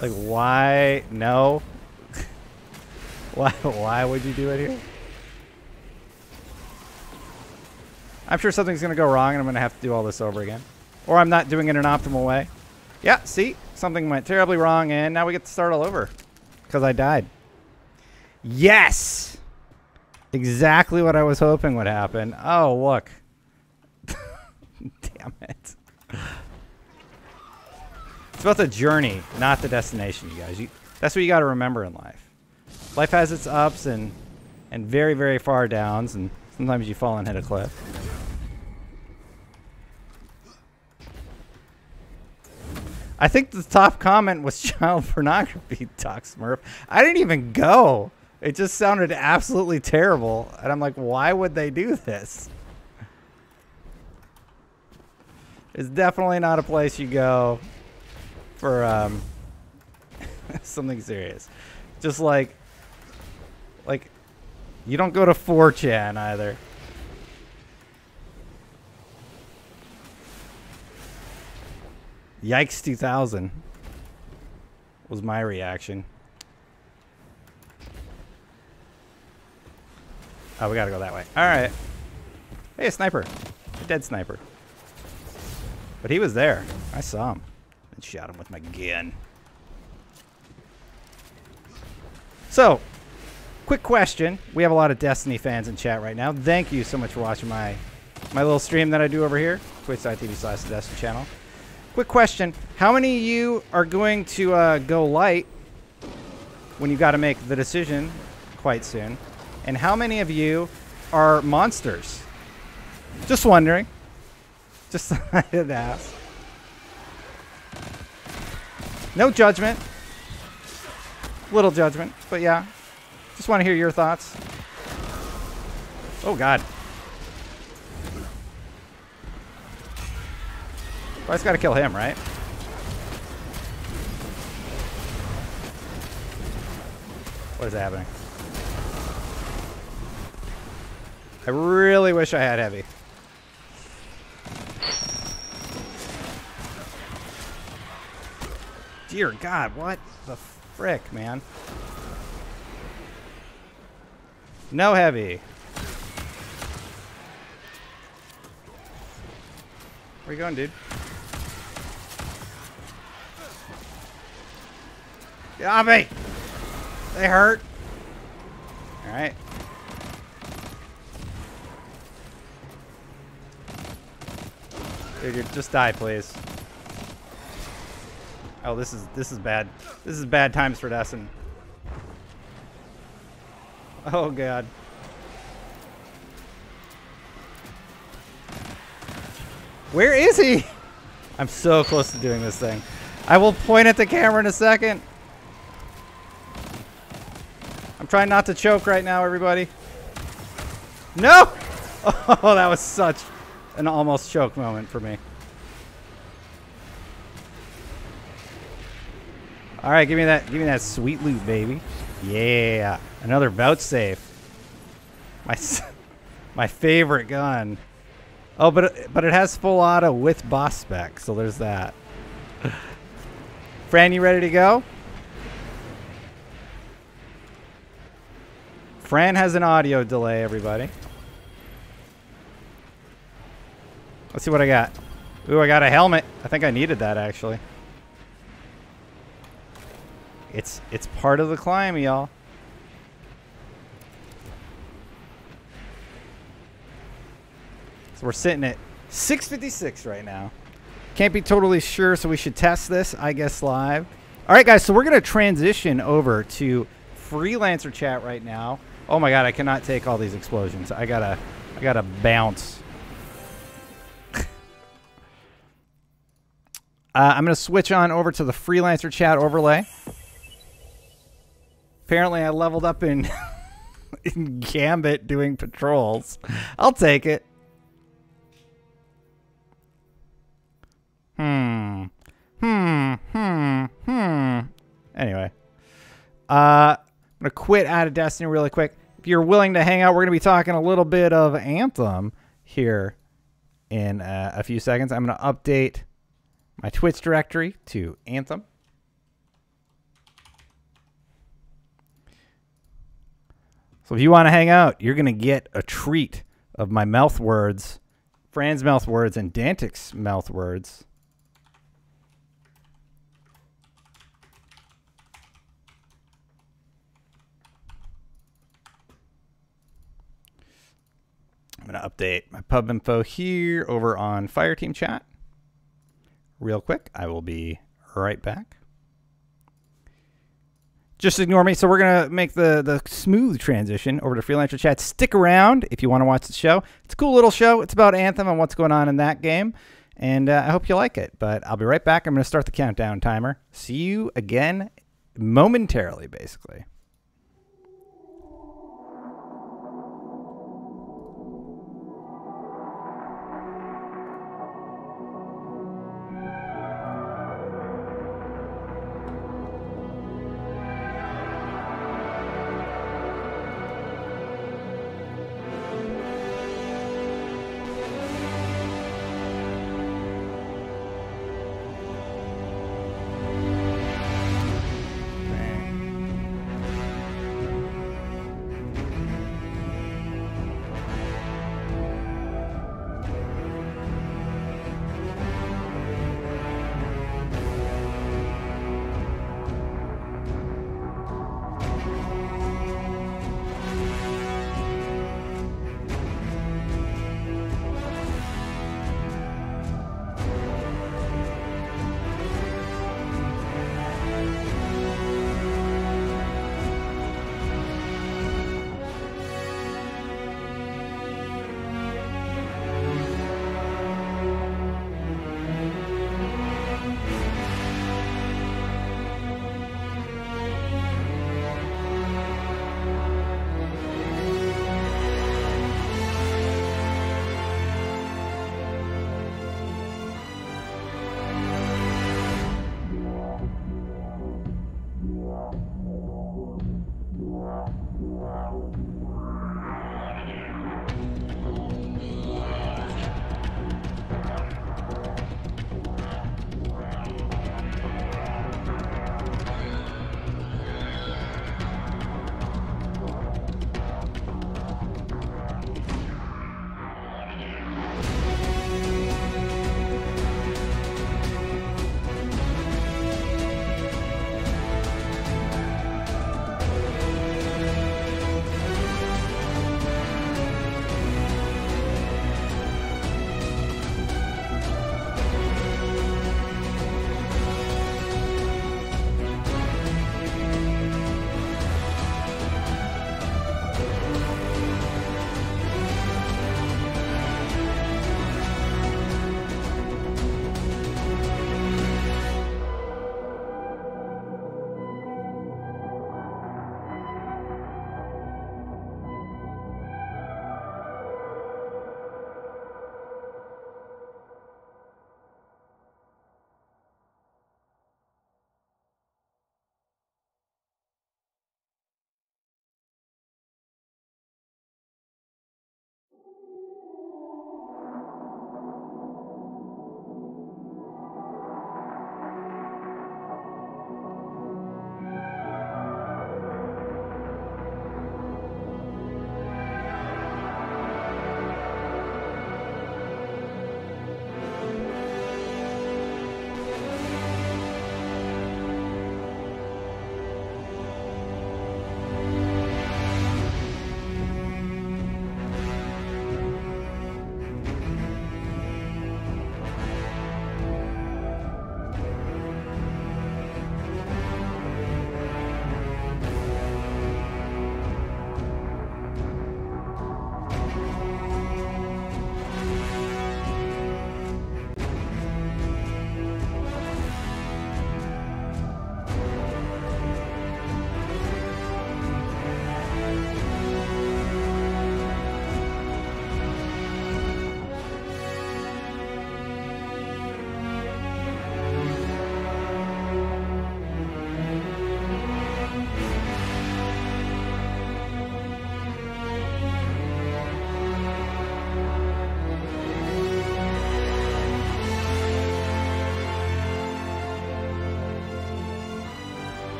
Like, why? No. Why would you do it here? I'm sure something's going to go wrong and I'm going to have to do all this over again. Or I'm not doing it in an optimal way. Yeah, see? Something went terribly wrong and now we get to start all over. Because I died. Yes! Exactly what I was hoping would happen. Oh, look. Damn it. It's about the journey, not the destination, you guys. That's what you got to remember in life. Life has its ups and very, very far downs, and sometimes you fall and hit a cliff. I think the top comment was child pornography, Doc Smurf. I didn't even go. It just sounded absolutely terrible. And I'm like, why would they do this? It's definitely not a place you go for something serious. Just like you don't go to 4chan either. Yikes 2000 was my reaction. Oh, we gotta go that way. Alright. Hey, a sniper. A dead sniper. But he was there. I saw him. And shot him with my gun. So, quick question. We have a lot of Destiny fans in chat right now. Thank you so much for watching my little stream that I do over here. Twitch.tv/Destiny channel. Quick question. How many of you are going to go light when you got to make the decision quite soon? And how many of you are monsters? Just wondering. Just to ask. No judgment. Little judgment, but yeah. Just want to hear your thoughts. Oh, God. Well, I just got to kill him, right? What is happening? I really wish I had heavy. Dear God, what the frick, man? No heavy. Where you going, dude? Get on me! They hurt. Alright. Dude, just die, please. Oh, this is bad. This is bad times for Destin. Oh, God. Where is he? I'm so close to doing this thing. I will point at the camera in a second. I'm trying not to choke right now, everybody. No! Oh, that was such an almost choke moment for me. All right, give me that sweet loot, baby. Yeah, another vouchsafe. My favorite gun. Oh, but it has full auto with boss spec, so there's that. Fran, you ready to go? Fran has an audio delay, everybody. Let's see what I got. Ooh, I got a helmet. I think I needed that, actually. It's part of the climb, y'all. So we're sitting at 656 right now. Can't be totally sure, so we should test this, I guess, live. All right, guys, so we're going to transition over to Freelancer chat right now. Oh my God, I cannot take all these explosions. I gotta bounce. I'm going to switch on over to the Freelancer chat overlay. Apparently, I leveled up in, in Gambit doing patrols. I'll take it. Anyway. I'm going to quit out of Destiny really quick. If you're willing to hang out, we're going to be talking a little bit of Anthem here in a few seconds. I'm going to update my Twitch directory to Anthem. So if you want to hang out, you're going to get a treat of my mouth words, Fran's mouth words, and Dantic's mouth words. I'm going to update my pub info here over on Fireteam chat. Real quick, I will be right back. Just ignore me. So we're going to make the smooth transition over to Freelancer chat. Stick around if you want to watch the show. It's a cool little show. It's about Anthem and what's going on in that game. And I hope you like it. But I'll be right back. I'm going to start the countdown timer. See you again momentarily, basically.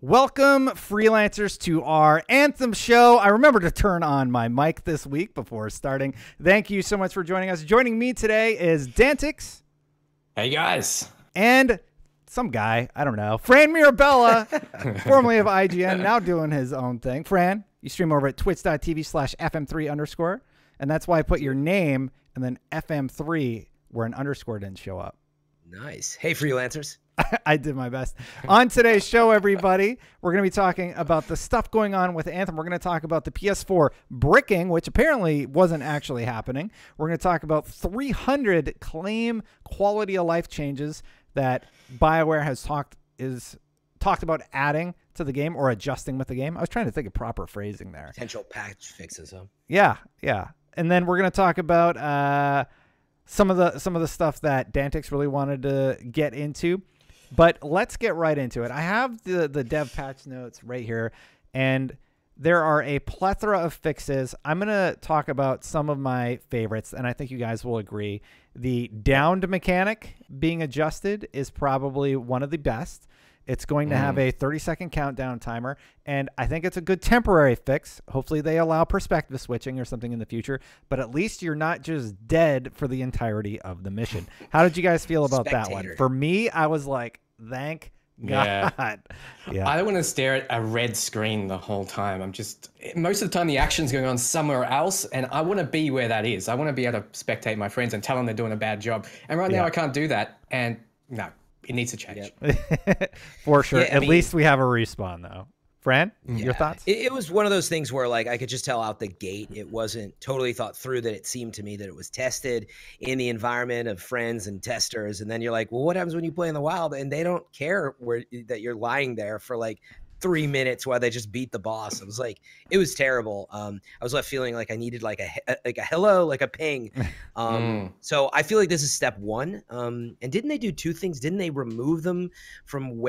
Welcome, freelancers, to our Anthem show. I remember to turn on my mic this week before starting. Thank you so much for joining us. Joining me today is Dantix. Hey, guys. And some guy, I don't know, Fran Mirabella, formerly of IGN, now doing his own thing. Fran, you stream over at twitch.tv/FM3_, and that's why I put your name and then FM3 where an underscore didn't show up. Nice. Hey, freelancers. I did my best. On today's show, everybody, we're going to be talking about the stuff going on with Anthem. We're going to talk about the PS4 bricking, which apparently wasn't actually happening. We're going to talk about 300 claim quality of life changes that BioWare has talked about adding to the game or adjusting with the game. I was trying to think of proper phrasing there. Potential patch fixes, huh? Yeah. And then we're going to talk about some of the stuff that Dantix really wanted to get into. But let's get right into it. I have the dev patch notes right here, and there are a plethora of fixes. I'm going to talk about some of my favorites, and I think you guys will agree. The downed mechanic being adjusted is probably one of the best. It's going to have a 30-second countdown timer, and I think it's a good temporary fix. Hopefully they allow perspective switching or something in the future, but at least you're not just dead for the entirety of the mission. How did you guys feel about that one? For me, I was like, thank God. Yeah. I don't want to stare at a red screen the whole time. Most of the time the action's going on somewhere else, and I want to be where that is. I want to be able to spectate my friends and tell them they're doing a bad job. And right now I can't do that, and no. It needs to change. For sure. At least we have a respawn, though. Fran, your thoughts? It was one of those things where, like, I could just tell out the gate it wasn't totally thought through, that it seemed to me that it was tested in the environment of friends and testers. And then you're like, well, what happens when you play in the wild and they don't care that you're lying there for like 3 minutes while they just beat the boss? It was like, it was terrible. I was left feeling like I needed like a hello, like a ping. So I feel like this is step one. And didn't they do two things? Didn't they remove them from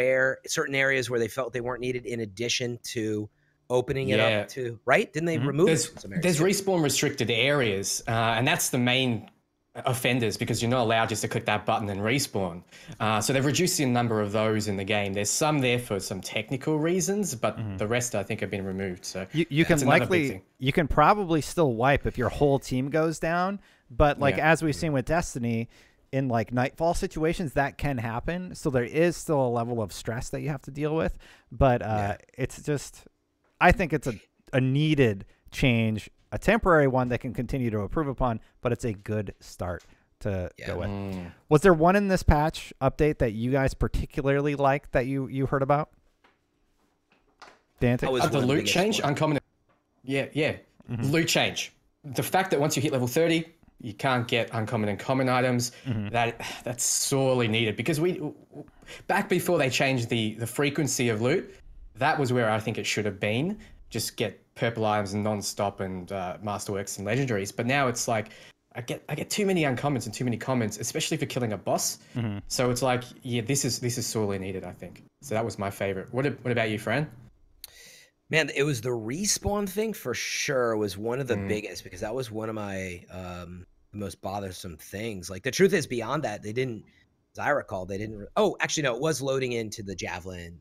certain areas where they felt they weren't needed, in addition to opening it up to, right? Didn't they remove it from some areas? There's respawn restricted areas, and that's the main offenders, because you're not allowed just to click that button and respawn. So they've reduced the number of those in the game. There's some there for some technical reasons, but the rest I think have been removed. So you can probably still wipe if your whole team goes down, but like as we've seen with Destiny, in like nightfall situations that can happen. So there is still a level of stress that you have to deal with, but it's just, I think it's a needed change. A temporary one that can continue to improve upon, but it's a good start to go with. Was there one in this patch update that you guys particularly liked that you heard about? Dante? The loot change? Uncommon. Loot change. The fact that once you hit level 30, you can't get uncommon and common items, that's sorely needed, because back before they changed the frequency of loot, that was where I think it should have been. Just get purple items and non-stop and masterworks and legendaries. But now it's like I get too many uncommons and too many commons, especially for killing a boss. So it's like, this is sorely needed, I think. So that was my favorite. What about you, Fran? Man, it was the respawn thing for sure. Was one of the biggest, because that was one of my most bothersome things. Like, the truth is, beyond that, they didn't. As I recall, they didn't. Oh, actually, no, it was loading into the Javelin.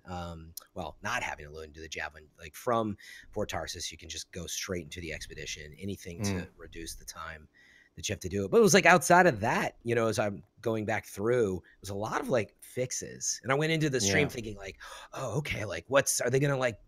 Not having to load into the Javelin. Like, from Fort Tarsis, you can just go straight into the expedition. Anything to reduce the time that you have to do it. But it was like, outside of that, as I'm going back through, it was a lot of like fixes. And I went into the stream thinking like, oh, okay, like are they gonna like,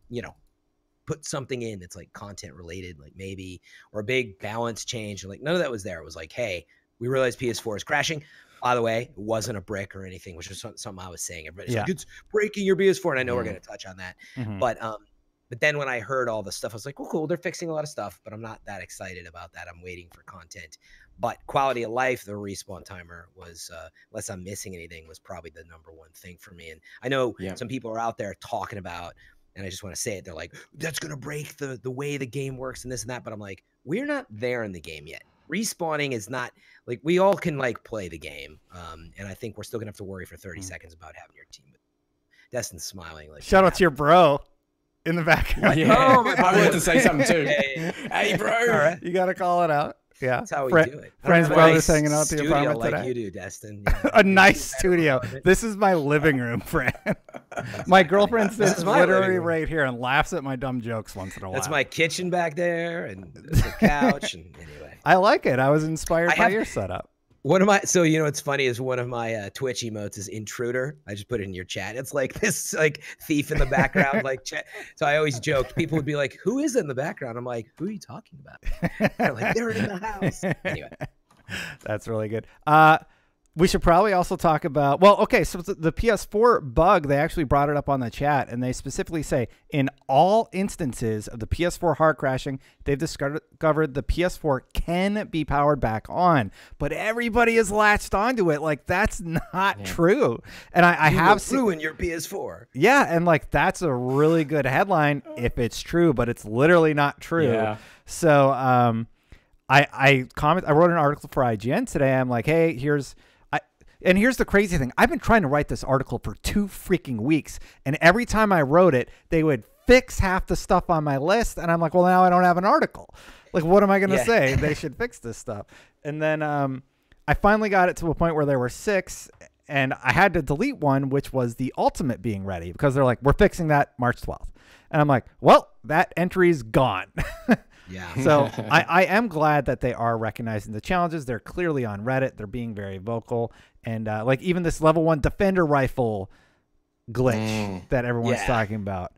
put something in that's like content related, like maybe, or a big balance change? And like, none of that was there. It was like, hey, we realized PS4 is crashing. By the way, it wasn't a brick or anything, which is something I was saying. Everybody's like, it's breaking your PS4, and I know we're going to touch on that. But then when I heard all the stuff, I was like, well, cool, they're fixing a lot of stuff, but I'm not that excited about that. I'm waiting for content. But quality of life, the respawn timer was, unless I'm missing anything, was probably the number one thing for me. And I know some people are out there talking about, and I just want to say it, they're like, that's going to break the way the game works and this and that. But I'm like, we're not there in the game yet. Respawning is not like, we all can like play the game, and I think we're still gonna have to worry for 30 seconds about having your team. Destin's smiling. Like, shout out to your bro in the background. I wanted to say something too. Hey, bro, all right, you gotta call it out. Yeah. That's how we Fri- do it. friends, I don't have a brothers nice hanging out at the studio apartment like today. you do, Destin. Yeah. A nice studio. This is my living room, friend. My girlfriend This sits is my living literally room. right here and laughs at my dumb jokes once in a while. That's my kitchen back there, and the couch. And anyway, I like it. I was inspired I by have- your setup. one of my what's funny is one of my Twitch emotes is intruder. I just put it in your chat. It's like this like thief in the background, like chat. So I always joked. People would be like, "Who is in the background?" I'm like, "Who are you talking about?" They're like, "They're in the house." Anyway, That's really good. We should probably also talk about, well, okay, so the PS4 bug, they actually brought it up on the chat, and they specifically say, in all instances of the PS4 hard crashing, they've discovered the PS4 can be powered back on, but everybody is latched onto it. Like, that's not true. And I have seen, ruin your PS4. yeah, and like, that's a really good headline if it's true, but it's literally not true. Yeah. So, I wrote an article for IGN today. I'm like, hey, here's the crazy thing. I've been trying to write this article for 2 freaking weeks, and every time I wrote it, they would fix half the stuff on my list, and I'm like, well, now I don't have an article. Like, what am I going to say? They should fix this stuff. And then I finally got it to a point where there were 6, and I had to delete one, which was the Ultimate being ready, because they're like, we're fixing that March 12th. And I'm like, well, that entry's gone. Yeah. So I am glad that they are recognizing the challenges. They're clearly on Reddit. They're being very vocal. And like even this level 1 defender rifle glitch that everyone's talking about.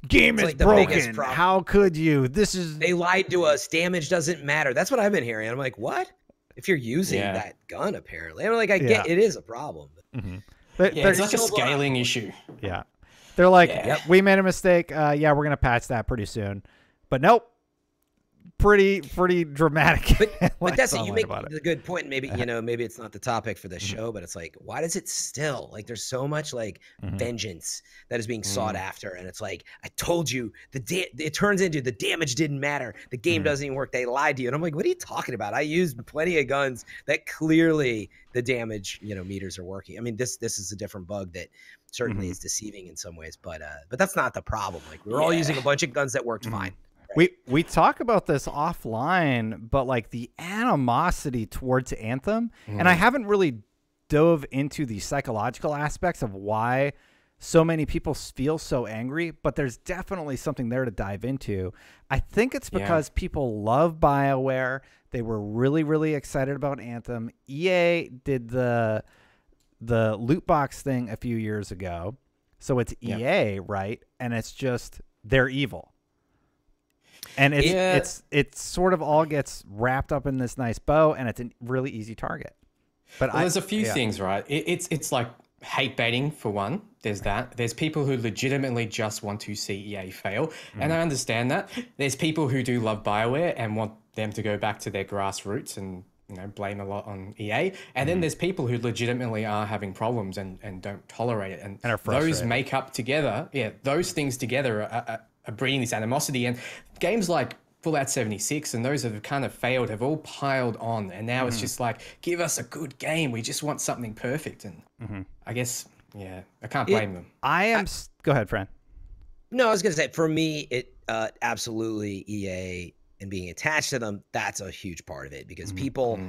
Game It's is like the biggest broken. problem. How could you? This is They lied to us. Damage doesn't matter. That's what I've been hearing. I'm like, what? If you're using Yeah. that gun, apparently. I'm like, I get it is a problem. Yeah, it's like a scaling issue. Yeah. They're like, Yeah. we made a mistake. Yeah, we're going to patch that pretty soon. But nope. Pretty dramatic. But that's it. You online make about it. a good point. Maybe, maybe it's not the topic for this show, but it's like, why does it still like there's so much like vengeance that is being sought after? And it's like, I told you it turns into the damage didn't matter. The game doesn't even work. They lied to you. And I'm like, what are you talking about? I used plenty of guns that clearly the damage, meters are working. I mean, this is a different bug that certainly is deceiving in some ways, but that's not the problem. Like we're all using a bunch of guns that worked fine. We talk about this offline, but like the animosity towards Anthem, and I haven't really dove into the psychological aspects of why so many people feel so angry, but there's definitely something there to dive into. I think it's because people love BioWare. They were really, really excited about Anthem. EA did the loot box thing a few years ago. So it's EA, right? And it's just, they're evil. And it's sort of all gets wrapped up in this nice bow, and it's a really easy target. But there's a few things, right? It's like hate baiting for one. There's that. There's people who legitimately just want to see EA fail, and I understand that. There's people who do love BioWare and want them to go back to their grassroots and blame a lot on EA. And then there's people who legitimately are having problems and don't tolerate it, and are those frustrated. make up together. Yeah, those things together are breeding this animosity, and games like Fallout 76 and those that have kind of failed have all piled on, and now it's just like, give us a good game. We just want something perfect, and I guess, I can't blame them. Go ahead, Fran. No, I was going to say, for me, it absolutely EA and being attached to them, that's a huge part of it because people,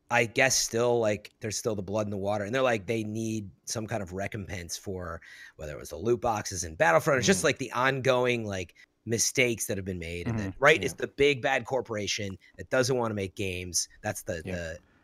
I guess, still like, there's still the blood in the water, and they're like, they need some kind of recompense for whether it was the loot boxes in Battlefront, it's just like the ongoing like mistakes that have been made, and then it's the big bad corporation that doesn't want to make games. That's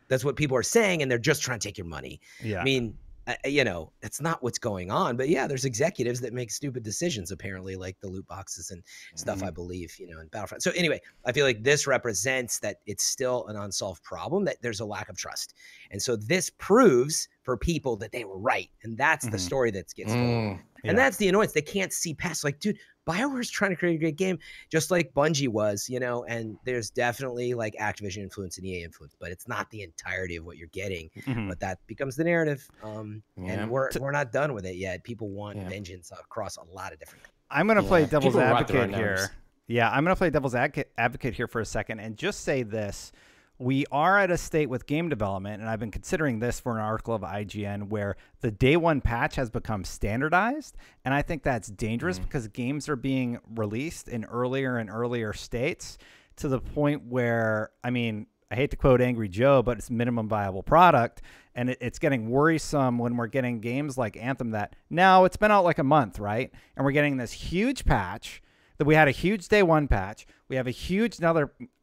that's what people are saying, and they're just trying to take your money. Yeah. I mean, it's not what's going on, but there's executives that make stupid decisions, apparently, like the loot boxes and stuff, I believe, in Battlefront. So anyway, I feel like this represents that it's still an unsolved problem, that there's a lack of trust. And so this proves for people that they were right. And that's the story that gets told. And that's the annoyance. They can't see past, like, dude, BioWare's trying to create a great game, just like Bungie was, and there's definitely like Activision influence and EA influence, but it's not the entirety of what you're getting. But that becomes the narrative. And we're not done with it yet. People want vengeance across a lot of different things. I'm going to play devil's People write their advocate own here. narratives. Yeah, I'm going to play devil's advocate here for a second and just say this. We are at a state with game development, and I've been considering this for an article of IGN, where the day one patch has become standardized. And I think that's dangerous because games are being released in earlier and earlier states to the point where, I mean, I hate to quote Angry Joe, but it's minimum viable product. And it's getting worrisome when we're getting games like Anthem that now it's been out like a month, right? And we're getting this huge patch that we had a huge day one patch. We have a huge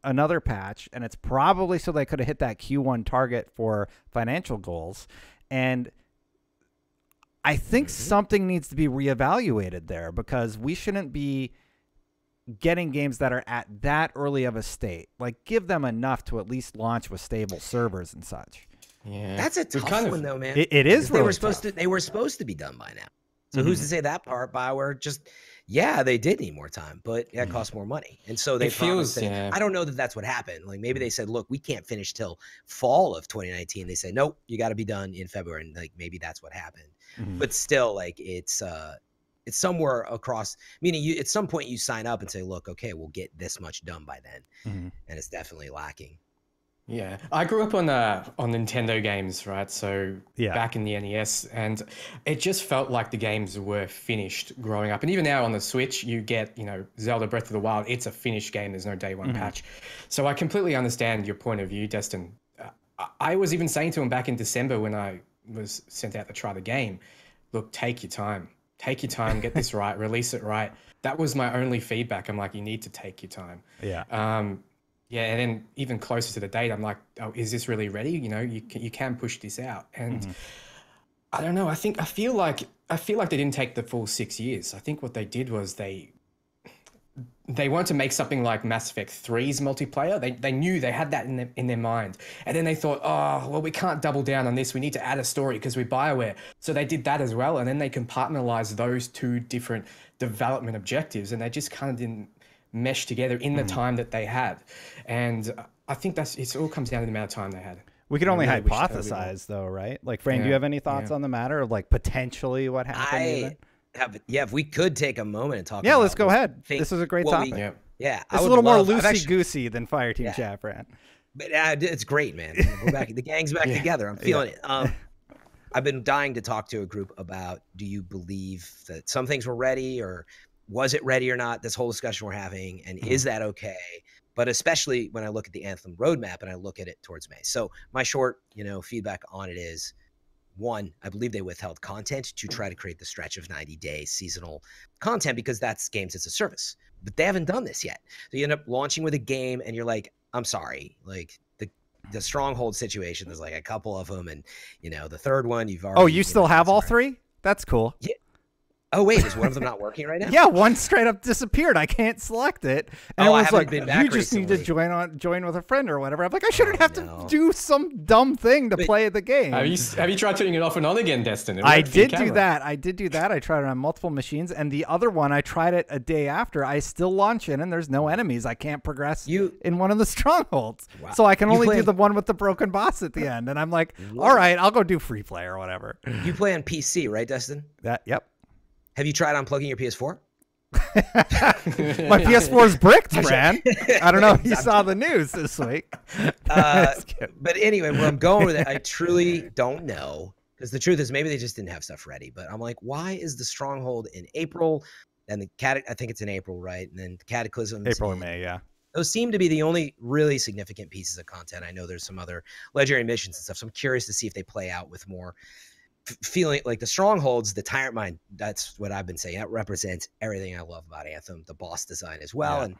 another patch, and it's probably so they could have hit that Q1 target for financial goals. And I think something needs to be reevaluated there, because we shouldn't be getting games that are at that early of a state. Like, give them enough to at least launch with stable servers and such. Yeah, that's a tough one though, man. It is. Really they were supposed to be done by now. So who's to say that part? BioWare just, yeah, they did need more time, but it cost more money, and so they promised. I don't know that that's what happened. Like, maybe they said, look, we can't finish till fall of 2019. They said, nope, you got to be done in February, and like maybe that's what happened. But still, like it's somewhere across. Meaning, at some point you sign up and say, look, okay, we'll get this much done by then, and it's definitely lacking. Yeah, I grew up on Nintendo games, right? So back in the NES, and it just felt like the games were finished growing up. And even now on the Switch, you get, Zelda Breath of the Wild. It's a finished game. There's no day one patch. So I completely understand your point of view, Destin. I was even saying to him back in December when I was sent out to try the game, look, take your time. Take your time, get this right, release it right. That was my only feedback. I'm like, you need to take your time. Yeah. Yeah, and then even closer to the date, I'm like, oh, is this really ready? You can push this out. And I don't know. I feel like they didn't take the full 6 years. I think what they did was they wanted to make something like Mass Effect 3's multiplayer. They knew they had that in their mind. And then they thought, oh, well, we can't double down on this. We need to add a story because we're BioWare. So they did that as well. And then they compartmentalized those two different development objectives. And they just kind of didn't mesh together in the time that they had. And I think it all comes down to the amount of time they had. We can only hypothesize though, right? Like, Frame, do you have any thoughts on the matter of like potentially what happened? If we could take a moment and talk. Yeah, let's go ahead. This is a great topic. It's a little more loosey-goosey than Fireteam Chat, Fran. But it's great, man. We're back. The gang's back together. I'm feeling it. I've been dying to talk to a group about, do you believe that some things were ready, or was it ready or not? This whole discussion we're having, and is that okay? But especially when I look at the Anthem roadmap and I look at it towards May. So my short, feedback on it is, one, I believe they withheld content to try to create the stretch of 90-day seasonal content, because that's games as a service. But they haven't done this yet. So you end up launching with a game and you're like, I'm sorry, like the Stronghold situation, there's like a couple of them, and the third one you've already. Oh, you still have all three? That's cool. Yeah. Oh wait, is one of them not working right now? Yeah, one straight up disappeared. I can't select it. And it was like, you just need to join with a friend or whatever. I'm like, I shouldn't have to do some dumb thing to play the game. Have you tried turning it off and on again, Destin? I did do that. I tried it on multiple machines, and the other one I tried it a day after. I still launch in, and there's no enemies. I can't progress in one of the strongholds, so I can only do the one with the broken boss at the end. And I'm like, all right, I'll go do free play or whatever. You play on PC, right, Destin? Yep. Have you tried unplugging your PS4? My PS4 is bricked, Fran. I don't know if you saw the news this week. But anyway, where I'm going with it, I truly don't know. Because the truth is, maybe they just didn't have stuff ready. But I'm like, why is the Stronghold in April? And I think it's in April, right? And then the Cataclysms. April or May, yeah. Those seem to be the only really significant pieces of content. I know there's some other legendary missions and stuff. So I'm curious to see if they play out with more feeling like the Strongholds, the Tyrant Mine. That's what I've been saying. That represents everything I love about Anthem, the boss design as well. Yeah. And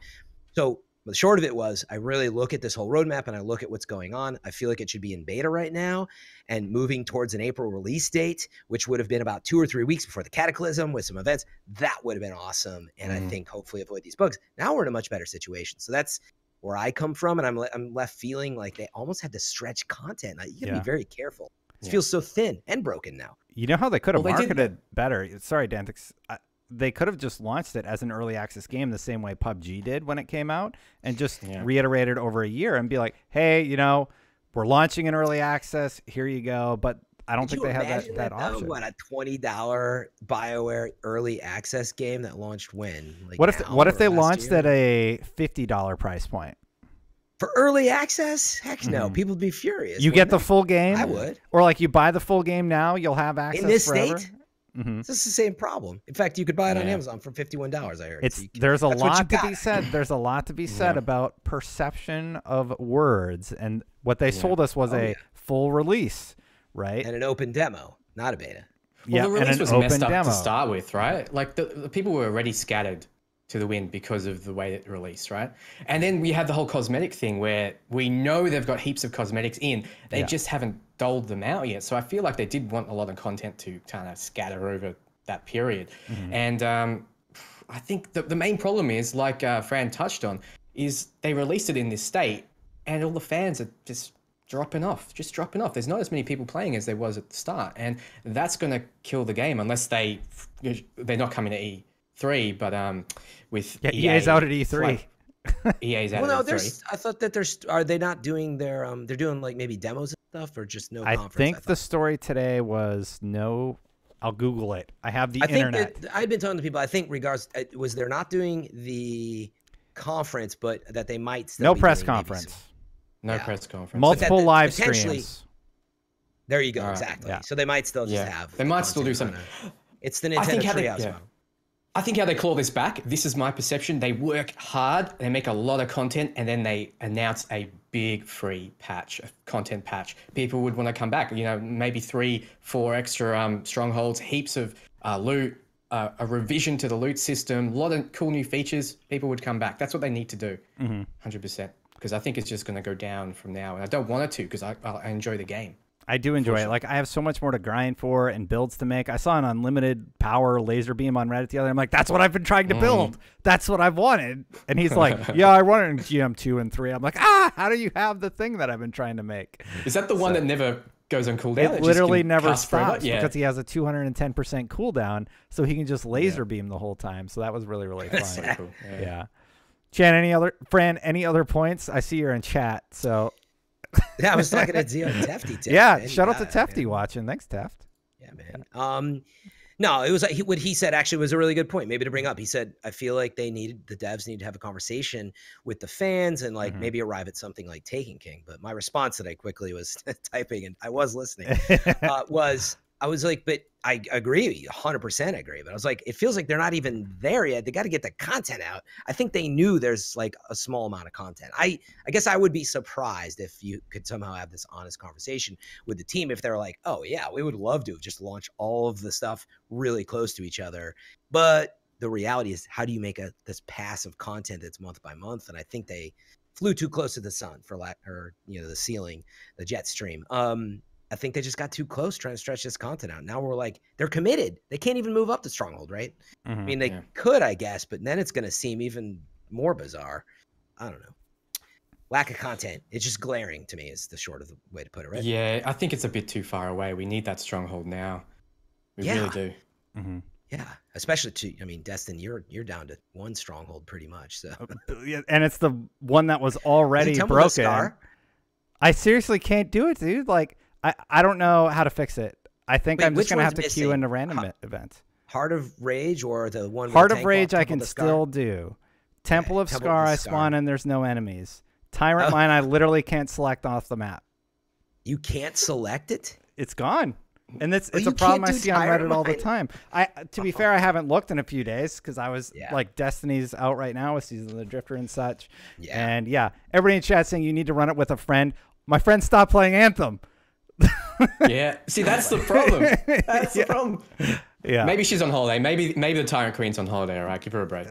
so the short of it was, I really look at this whole roadmap and I look at what's going on. I feel like it should be in beta right now and moving towards an April release date, which would have been about 2 or 3 weeks before the Cataclysm with some events. That would have been awesome. And I think hopefully avoid these bugs. Now we're in a much better situation. So that's where I come from. And I'm left feeling like they almost had to stretch content. Now, you got to be very careful. It feels so thin and broken now. You know how they could have marketed better? Sorry, Dantix. They could have just launched it as an early access game the same way PUBG did when it came out, and just reiterated over a year and be like, hey, we're launching in early access. Here you go. But I don't think they have that option. What, a $20 BioWare early access game that launched when? Like, what if they launched at a $50 price point? For early access? Heck no. People would be furious. You get the full game? I would. Or like you buy the full game now, you'll have access in this forever? state? It's just the same problem. In fact, you could buy it on Yeah. Amazon for $51. I heard. It's So there's a that's what you lot to got. be said. There's a lot to be said about perception of words, and what they sold us was a full release, right? And an open demo, not a beta. Yeah, Well, the and release an was open messed up demo. to start with, right? Like the people were already scattered to the wind because of the way it released, right? And then we had the whole cosmetic thing where we know they've got heaps of cosmetics in. They just haven't doled them out yet. So I feel like they did want a lot of content to kind of scatter over that period. And I think the main problem is, like Fran touched on, is they released it in this state and all the fans are just dropping off. There's not as many people playing as there was at the start. And that's going to kill the game unless they're not coming to E3, but with EA's out at E3. like, EA's out Well, no, at E3. there's. I thought that are they not doing their they're doing like maybe demos and stuff or just no I conference? think thought? the story today was no. I'll Google it. I have the I think internet. that I've been talking to people. I think was they're not doing the conference, but that they might still No be press doing maybe conference. No Yeah. press conference. Multiple that live potentially- streams. There you go, All right. exactly. Yeah. So they might still just Yeah. have. They might still do content something. kinda- It's the I think Nintendo how they- Treehouse yeah. model. I think how they claw this back, this is my perception, they work hard, they make a lot of content, and then they announce a big free patch, a content patch. People would want to come back, maybe 3-4 extra strongholds, heaps of loot, a revision to the loot system, a lot of cool new features. People would come back. That's what they need to do, 100%. Because I think it's just going to go down from now. And I don't want it to because I enjoy the game. I do enjoy it. Like, I have so much more to grind for and builds to make. I saw an unlimited power laser beam on Reddit the other day. I'm like, that's what I've been trying to build. That's what I've wanted. And he's like, yeah, I want it in GM2 and 3. I'm like, how do you have the thing that I've been trying to make? Is that the one that never goes on cooldown? It just literally can never cast forever? stops because he has a 210% cooldown, so he can just laser beam the whole time. So that was really, really fun. Cool. Yeah. Chan, Fran, any other points? I see you're in chat, so Yeah, I was talking to Zio and Tefty. yeah. man. Shout out to Yeah, Tefty man. watching. Thanks, Teft. Yeah, man. No, it was like what he said actually was a really good point, maybe to bring up. He said, I feel like the devs need to have a conversation with the fans and like maybe arrive at something like Taken King. But my response that I quickly was typing and I was listening I was like, but I agree, 100% agree. But I was like, it feels like they're not even there yet. They got to get the content out. I think they knew there's like a small amount of content. I guess I would be surprised if you could somehow have this honest conversation with the team if they're like, oh yeah, we would love to just launch all of the stuff really close to each other. But the reality is, how do you make this passive content that's month by month? And I think they flew too close to the sun the ceiling, the jet stream. I think they just got too close trying to stretch this content out. Now we're like, they're committed. They can't even move up to Stronghold, right? I mean, they could, I guess, but then it's going to seem even more bizarre. I don't know. Lack of content. It's just glaring to me is the short of the way to put it, right? Yeah, I think it's a bit too far away. We need that stronghold now. We really do. Yeah, especially Destin, you're down to one stronghold pretty much. So, and it's the one that was already broken. I seriously can't do it, dude. Like, I don't know how to fix it. I think I'm just going to have to queue into random events. Heart of Rage or the one with Heart the of tank Rage walk, I can still do. Temple of Temple Scar of I Scar. spawn and there's no enemies. Tyrant Mine I literally can't select off the map. You can't select it? It's gone. And it's you a problem I can't do see on Tyrant Reddit all the Mine? time. To be fair, I haven't looked in a few days because I was like, Destiny's out right now with Season of the Drifter and such. Yeah. And everybody in chat saying you need to run it with a friend. My friend stopped playing Anthem. Yeah. See, that's the problem. That's the problem. Yeah. Maybe she's on holiday. Maybe the Tyrant Queen's on holiday. All right, give her a break.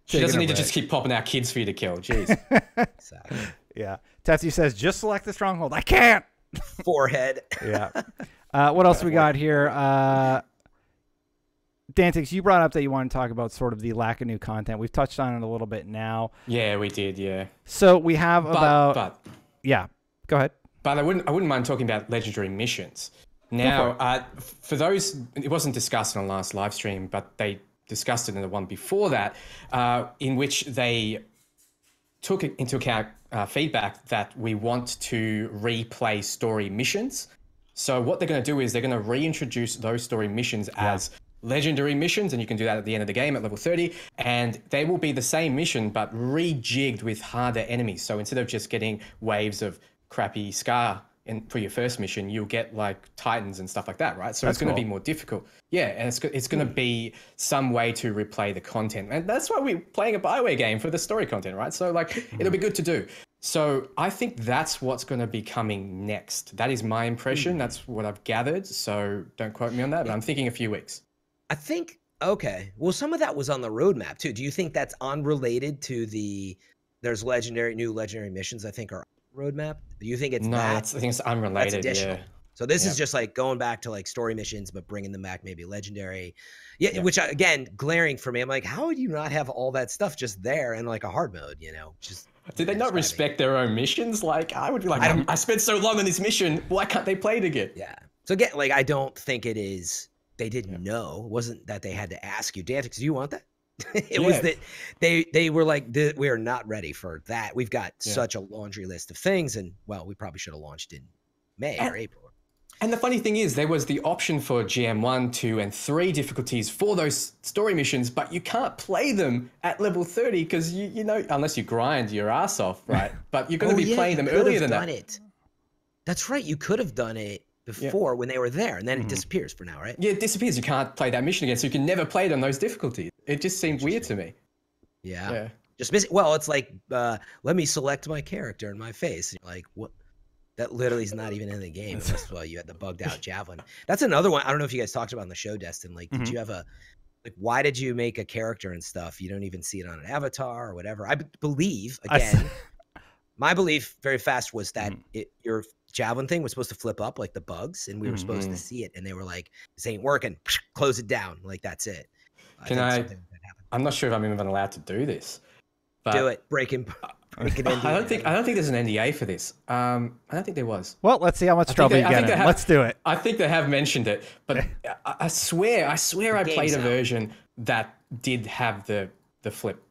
She doesn't need to just keep popping out kids for you to kill. Jeez. Exactly. Yeah. Tetsy says, just select the stronghold. I can't. Forehead. Yeah. What else we got here? Dantix, you brought up that you want to talk about sort of the lack of new content. We've touched on it a little bit now. Yeah, we did. Yeah. So we have But yeah. Go ahead. But I wouldn't mind talking about legendary missions. Now, for those, it wasn't discussed in the last live stream, but they discussed it in the one before that, in which they took into account feedback that we want to replay story missions. So what they're going to do is they're going to reintroduce those story missions as legendary missions, and you can do that at the end of the game at level 30, and they will be the same mission but rejigged with harder enemies. So instead of just getting waves of crappy Scar for your first mission, you'll get like Titans and stuff like that, right? So That's it's going to be cool. more difficult. Yeah, and it's going to be some way to replay the content. And that's why we're playing a Bioware game, for the story content, right? So like, it'll be good to do. So I think that's what's going to be coming next. That is my impression. That's what I've gathered. So don't quote me on that, but I'm thinking a few weeks. I think, okay. Well, some of that was on the roadmap too. Do you think that's unrelated to there's new legendary missions I think are on the roadmap? Do you think it's No, that? I think it's unrelated. That's additional. Yeah. So this Yeah. is just like going back to like story missions, but bringing them back maybe legendary. Yeah. Which again, glaring for me. I'm like, how would you not have all that stuff just there in like a hard mode? You know, just. Did they not respect their own missions? Like, I would be like, I spent so long on this mission. Why can't they play it again? Yeah. So again, like, I don't think it is. They didn't know. It wasn't that they had to ask you, Dantix, do you want that? It was that they were like, we are not ready for that. We've got such a laundry list of things, and well, we probably should have launched in May or April. And the funny thing is, there was the option for GM1, 2, and 3 difficulties for those story missions, but you can't play them at level 30 because you know, unless you grind your ass off, right? But you're going to be playing them earlier than that. That's right. You could have done it before when they were there, and then it disappears for now, right? Yeah, it disappears. You can't play that mission again, so you can never play it on those difficulties. It just seemed weird to me. Yeah. Just miss. Well, it's like, let me select my character in my face. And you're like, what? That literally is not even in the game. That's why you had the bugged out javelin. That's another one. I don't know if you guys talked about on the show, Destin. Like, did you have why did you make a character and stuff? You don't even see it on an avatar or whatever. I believe, again, my belief very fast was that your javelin thing was supposed to flip up like the bugs, and we were supposed to see it. And they were like, this ain't working. Close it down. Like, that's it. I'm not sure if I'm even allowed to do this. But do it. Break an NDA. I don't think there's an NDA for this. I don't think there was. Well, let's see how much trouble you get in. Let's do it. I think they have mentioned it, but I swear I played a version that did have the flip.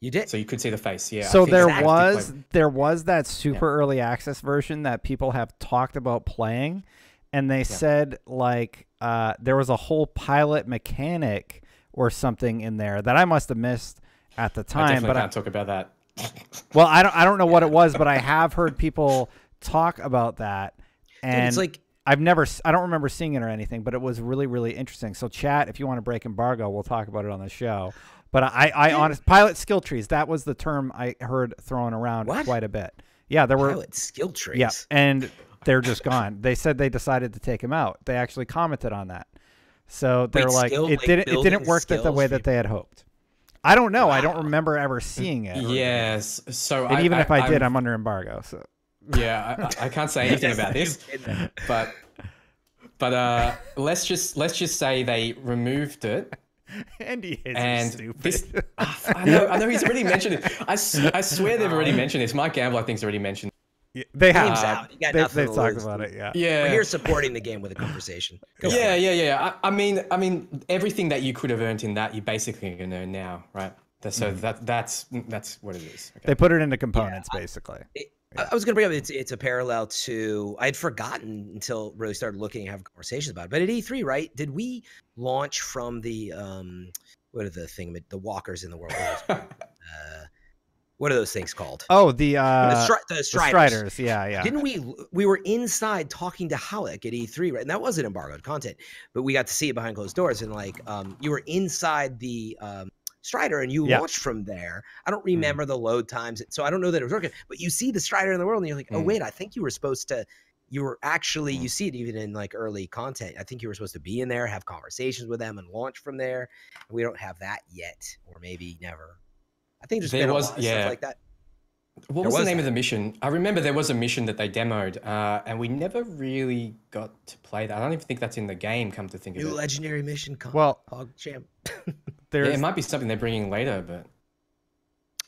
You did? So you could see the face, yeah. So there was that super early access version that people have talked about playing, and they said like there was a whole pilot mechanic or something in there that I must have missed at the time. I definitely but can't talk about that. Well, I don't know what it was, but I have heard people talk about that, and it's like I don't remember seeing it or anything, but it was really, really interesting. So chat, if you want to break embargo, we'll talk about it on the show. But I honest pilot skill trees, that was the term I heard thrown around quite a bit. Yeah, there were pilot skill trees. Yeah, and they're just gone. They said they decided to take them out. They actually commented on that. So they're like, it didn't work the way that they had hoped. I don't know. Wow. I don't remember ever seeing it. Yes. So and even if I did, I'm under embargo. So yeah, I can't say anything about this. But let's just say they removed it. NDAs and stupid. This, I know he's already mentioned it. I swear they've already mentioned this. Mike Gamble, I think, has already mentioned. Yeah, they have. They've talked about it. Yeah. We're here supporting the game with a conversation. Yeah. I mean, everything that you could have earned in that, you basically can earn now, right? So that's what it is. Okay. They put it into components, basically. I was going to bring up it's a parallel to, I had forgotten until really started looking and having conversations about it. But at E3, right? Did we launch from the what are the walkers in the world? What are those things called? Oh, the Striders. Yeah. Didn't we were inside talking to Halleck at E3, right? And that wasn't embargoed content, but we got to see it behind closed doors. And like, you were inside the Strider and you launched from there. I don't remember the load times, so I don't know that it was working, but you see the Strider in the world and you're like, oh wait, I think you were supposed to, you see it even in like early content. I think you were supposed to be in there, have conversations with them and launch from there. And we don't have that yet, or maybe never. I think there's been a lot of stuff like that. What was the name of the mission? I remember there was a mission that they demoed, and we never really got to play that. I don't even think that's in the game, come to think of it. New legendary mission, PogChamp. It might be something they're bringing later, but...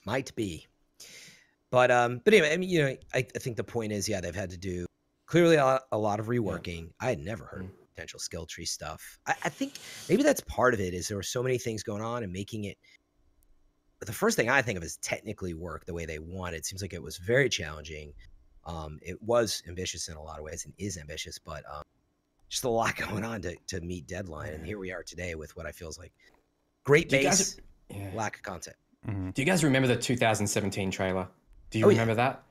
Might be. But anyway, I mean, I think the point is, they've had to do clearly a lot of reworking. I had never heard potential skill tree stuff. I think maybe that's part of it, is there were so many things going on and making it. But the first thing I think of is technically work the way they want. It seems like it was very challenging. It was ambitious in a lot of ways and is ambitious, but just a lot going on to meet deadline. And here we are today with what I feel is like great base, lack of content. Do you guys remember the 2017 trailer? Do you remember that?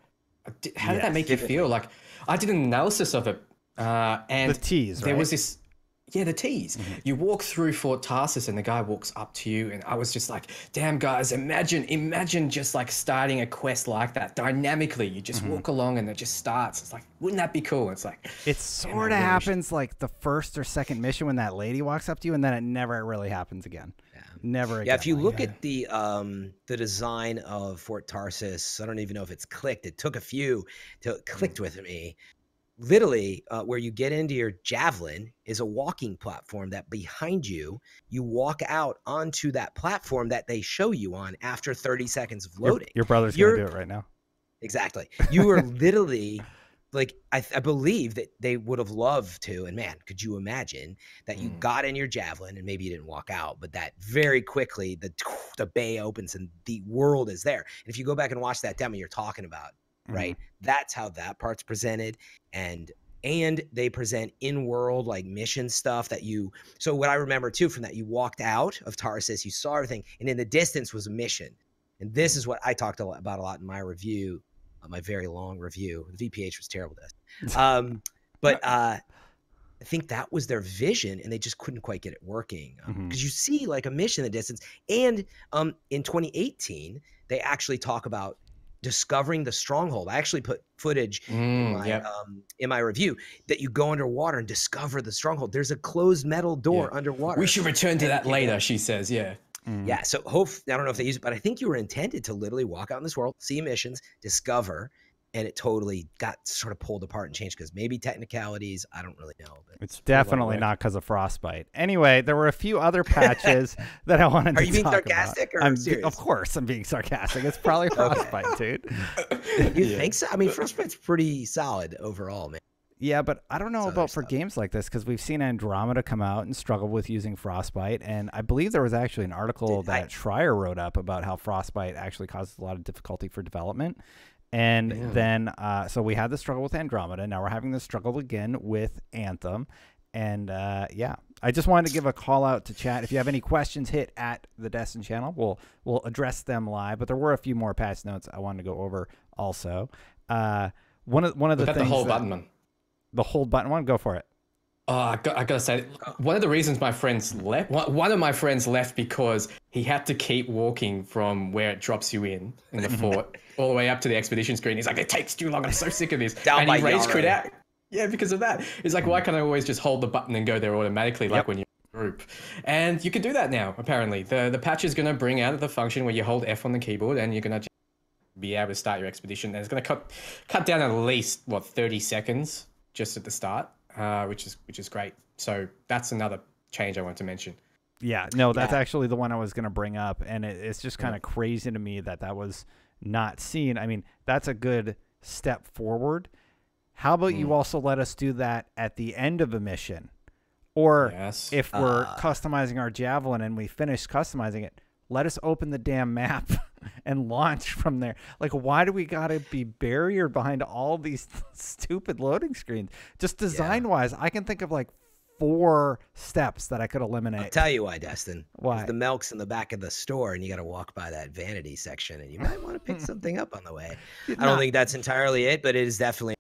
How did that make you feel? Like, I did an analysis of it, and The T's, there right? was this. Yeah, the T's. You walk through Fort Tarsus and the guy walks up to you, and I was just like, damn guys, imagine just like starting a quest like that dynamically. You just walk along and it just starts. It's like, wouldn't that be cool? It's like, It sort of happens like the first or second mission when that lady walks up to you, and then it never really happens again. Never again. Yeah, if you look at the design of Fort Tarsus, I don't even know if it's clicked. It took a few till it clicked with me. Literally, where you get into your javelin is a walking platform that behind you, you walk out onto that platform that they show you on after 30 seconds of loading. Your brother's going to do it right now. Exactly. You are literally like, I believe that they would have loved to. And man, could you imagine that you got in your javelin and maybe you didn't walk out, but that very quickly the bay opens and the world is there. And if you go back and watch that demo you're talking about, right? That's how that part's presented. And they present in-world like mission stuff that you, so what I remember too from that, you walked out of Tarsus, you saw everything, and in the distance was a mission. And this is what I talked about a lot in my review, my very long review. The VPH was terrible to us. But I think that was their vision, and they just couldn't quite get it working. Because you see like a mission in the distance. And in 2018, they actually talk about discovering the stronghold. I actually put footage in my review that you go underwater and discover the stronghold. There's a closed metal door underwater. We should return to that later, she says. Yeah. Yeah. So I don't know if they use it, but I think you were intended to literally walk out in this world, see missions, discover, and it totally got sort of pulled apart and changed because maybe technicalities. I don't really know. But it's definitely not because of frostbite. Anyway, there were a few other patches that I wanted to talk about. Are you being sarcastic or serious? Of course I'm being sarcastic. It's probably frostbite, dude. You think so? I mean, frostbite's pretty solid overall, man. Yeah, but I don't know about for games like this because we've seen Andromeda come out and struggle with using frostbite. And I believe there was actually an article that Schreier wrote up about how frostbite actually causes a lot of difficulty for development. And then, so we had the struggle with Andromeda. Now we're having the struggle again with Anthem. And yeah, I just wanted to give a call out to chat. If you have any questions, hit at the Destin channel. We'll address them live. But there were a few more patch notes I wanted to go over also. One of the things the whole button one. The hold button one, go for it. Oh, I gotta say, one of the reasons my friends left, one of my friends left because he had to keep walking from where it drops you in the fort all the way up to the expedition screen. He's like, it takes too long. I'm so sick of this. Down and he by rage Yara. quit out. Yeah, because of that. He's like, why can't I always just hold the button and go there automatically like when you're in a group? And you can do that now, apparently. The patch is going to bring out the function where you hold F on the keyboard and you're going to be able to start your expedition. And it's going to cut down at least, 30 seconds just at the start. Which is great. So that's another change I want to mention. Yeah, no, that's actually the one I was going to bring up, and it's just kind of crazy to me that was not seen. I mean, that's a good step forward. How about you also let us do that at the end of a mission? Or if we're customizing our javelin and we finish customizing it, let us open the damn map and launch from there. Like, why do we got to be barriered behind all these stupid loading screens? Just design-wise, I can think of like 4 steps that I could eliminate. I'll tell you why, Destin. Why? The milk's in the back of the store, and you got to walk by that vanity section, and you might want to pick something up on the way. I don't think that's entirely it, but it is definitely...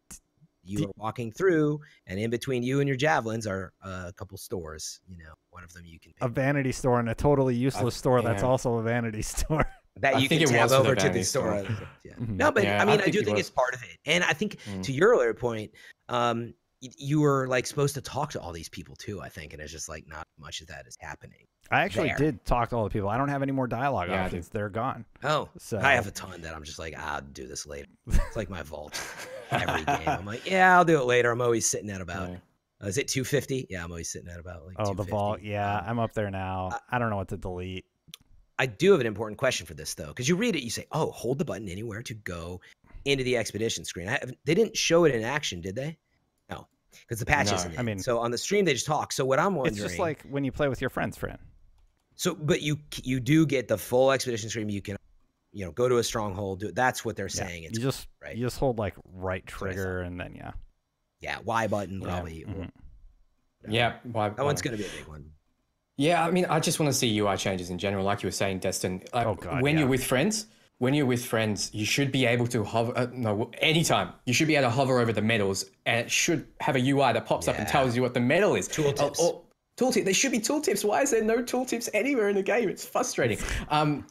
You are walking through, and in between you and your javelins are a couple stores. You know, one of them you can pick. A vanity store and a totally useless store that's also a vanity store. That you can tab over to the store. No, but I mean, I do think it's part of it. And I think to your earlier point, you were like supposed to talk to all these people too, I think. And it's just like not much of that is happening. I actually did talk to all the people. I don't have any more dialogue options. They're gone. Oh, so I have a ton that I'm just like, I'll do this later. It's like my vault. Every game, I'm like, yeah, I'll do it later. I'm always sitting at about, is it 250? Yeah, I'm always sitting at about like 250. The vault. Yeah, I'm up there now. I don't know what to delete. I do have an important question for this though, because you read it, you say, "Oh, hold the button anywhere to go into the expedition screen." They didn't show it in action, did they? No, because the patch isn't. I mean, so on the stream they just talk. So what I'm wondering, it's just like when you play with your friends, friend. So, but you do get the full expedition stream. You can, go to a stronghold. That's what they're saying. It's you just hold like right trigger and then Y button probably. Yeah, that one's gonna be a big one. Yeah, I mean, I just want to see UI changes in general, like you were saying, Destin. Like, when you're with friends, when you're with friends, you should be able to hover. No, anytime you should be able to hover over the medals, and it should have a UI that pops up and tells you what the medal is. Tooltips. Tooltip. There should be tooltips. Why is there no tooltips anywhere in the game? It's frustrating. And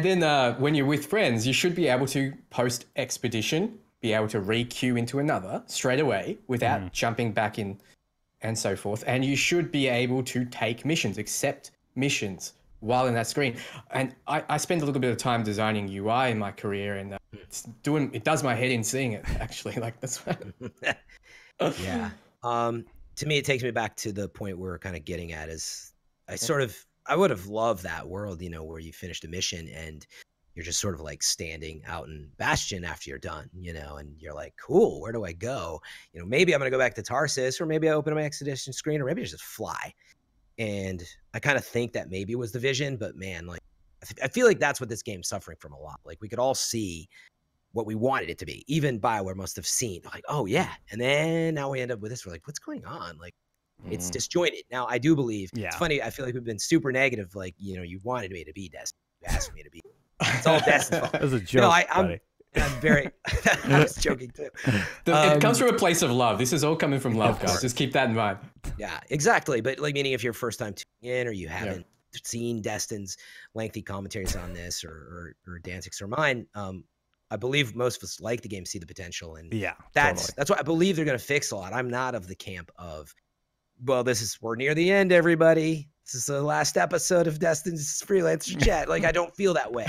then when you're with friends, you should be able to post expedition, be able to re-queue into another straight away without jumping back in and so forth. And you should be able to take missions, accept missions while in that screen. And I spend a little bit of time designing UI in my career, and it does my head in seeing it, actually. Like, that's Yeah. To me, it takes me back to the point we're kind of getting at is I would have loved that world, where you finished a mission and you're just sort of like standing out in Bastion after you're done, and you're like, cool, where do I go? Maybe I'm going to go back to Tarsus, or maybe I open my expedition screen, or maybe I just fly. And I kind of think that maybe was the vision, but man, like, I feel like that's what this game's suffering from a lot. Like, we could all see what we wanted it to be. Even BioWare must have seen, like, oh yeah. And then now we end up with this. We're like, what's going on? Like, it's disjointed. Now, I do believe, it's funny, I feel like we've been super negative. Like, you wanted me to be Destiny. You asked me to be. It's all Destiny's fault. That was a joke, I'm very, I was joking too. It comes from a place of love. This is all coming from love, guys. Just keep that in mind. Yeah, exactly. But like, meaning if you're first time tuning in, or you haven't seen Destin's lengthy commentaries on this, or Danzig's or mine, I believe most of us like the game, see the potential, and that's what I believe they're going to fix a lot. I'm not of the camp of, well, we're near the end, everybody. This is the last episode of Destin's Freelancer Chat. Like, I don't feel that way,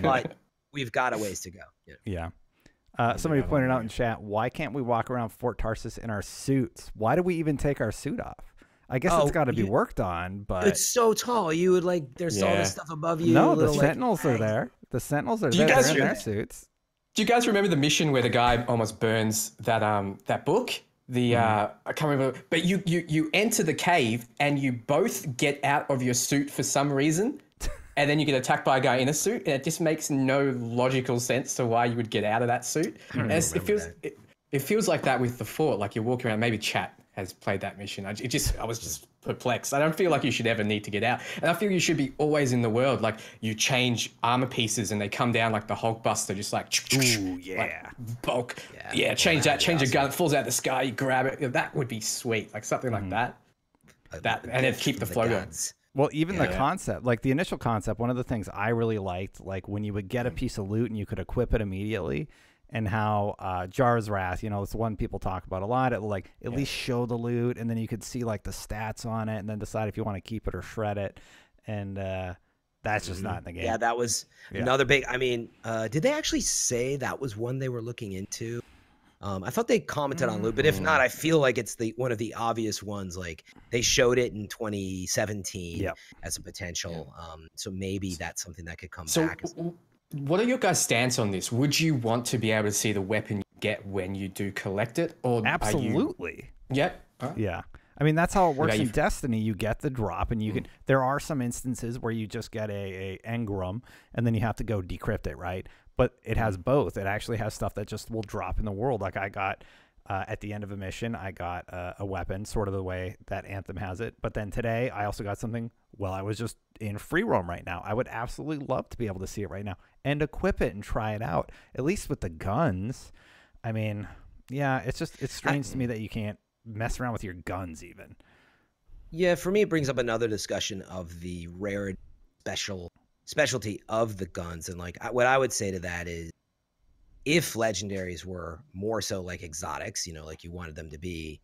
but we've got a ways to go. Yeah. Somebody pointed out in chat, why can't we walk around Fort Tarsus in our suits? Why do we even take our suit off? I guess it's got to be worked on, but it's so tall. You would there's all this stuff above you. No, the Sentinels are there. The Sentinels are there. They're in their suits. Do you guys remember the mission where the guy almost burns that book? I can't remember, but you enter the cave and you both get out of your suit for some reason, and then you get attacked by a guy in a suit, and it just makes no logical sense to why you would get out of that suit. It feels like that with the fort. Like, you're walking around. Maybe chat has played that mission. I was just perplexed. I don't feel like you should ever need to get out, and I feel you should be always in the world. Like, you change armor pieces and they come down like the Hulkbuster, just like, ooh, yeah, like bulk, change that, change a gun, it falls out of the sky, you grab it. That would be sweet, like something like that. And then keep the flow going. Well, even the concept, like the initial concept, one of the things I really liked, like when you would get a piece of loot and you could equip it immediately. And how Jar's Wrath, it's one people talk about a lot. It will at least show the loot, and then you could see like the stats on it, and then decide if you want to keep it or shred it. And that's just not in the game. Yeah, that was another big. I mean, did they actually say that was one they were looking into? I thought they commented on loot, but if not, I feel like it's one of the obvious ones. Like, they showed it in 2017 as a potential. So maybe that's something that could come back. What are your guys' stance on this? Would you want to be able to see the weapon you get when you do collect it? Or absolutely. Yep. Yeah. I mean, that's how it works in Destiny. You get the drop, and you can. There are some instances where you just get a engram, and then you have to go decrypt it, right? But it has both. It actually has stuff that just will drop in the world. Like, I got at the end of a mission, I got a weapon, sort of the way that Anthem has it. But then today, I also got something. Well, I was just in free roam right now. I would absolutely love to be able to see it right now and equip it and try it out. At least with the guns. I mean, yeah, it's strange to me that you can't mess around with your guns even. Yeah, for me, it brings up another discussion of the rarity specialty of the guns. And like, what I would say to that is, if legendaries were more so like exotics, like you wanted them to be,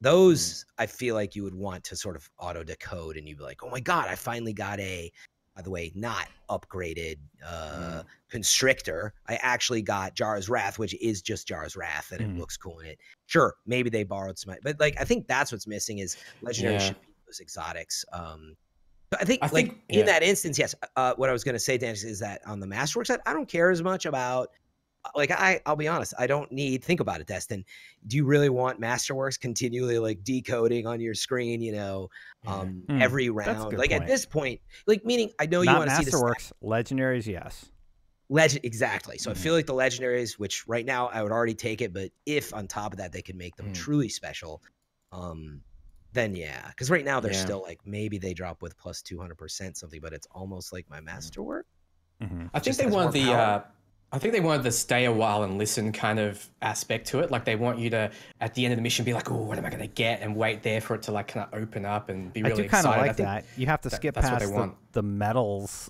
those I feel like you would want to sort of auto decode, and you'd be like, oh my God, I finally got by the way, not upgraded Constrictor. I actually got Jar's Wrath, which is just Jar's Wrath, and it looks cool in it. Sure, maybe they borrowed some, but like, I think that's what's missing is legendary should be those exotics. But I think in that instance, yes. What I was going to say, Dan, is that on the Masterworks side, I don't care as much about. Like, I'll be honest, I don't think about it, Destin. Do you really want Masterworks continually like decoding on your screen, every round? Like, point. At this point, like, meaning I know you want to see the Masterworks, legendaries, yes. Exactly. So I feel like the legendaries, which right now I would already take it, but if on top of that they can make them truly special, then yeah. Because right now they're still like, maybe they drop with plus 200% something, but it's almost like my Masterwork. I think they wanted the stay a while and listen kind of aspect to it. Like they want you to, at the end of the mission, be like, oh, what am I going to get? And wait there for it to like kind of open up and be really excited. I do kind of like that. You have to skip past the medals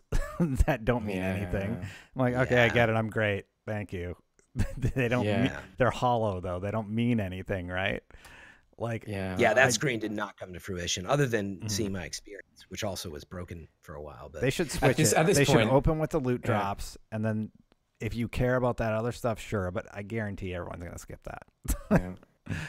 that don't mean anything. I'm like, okay, I get it. I'm great. Thank you. They don't. They're hollow though. They don't mean anything, right? Like, that screen did not come to fruition, other than seeing my experience, which also was broken for a while. But they should switch it. They should open with the loot drops, and then if you care about that other stuff, sure. But I guarantee everyone's gonna skip that.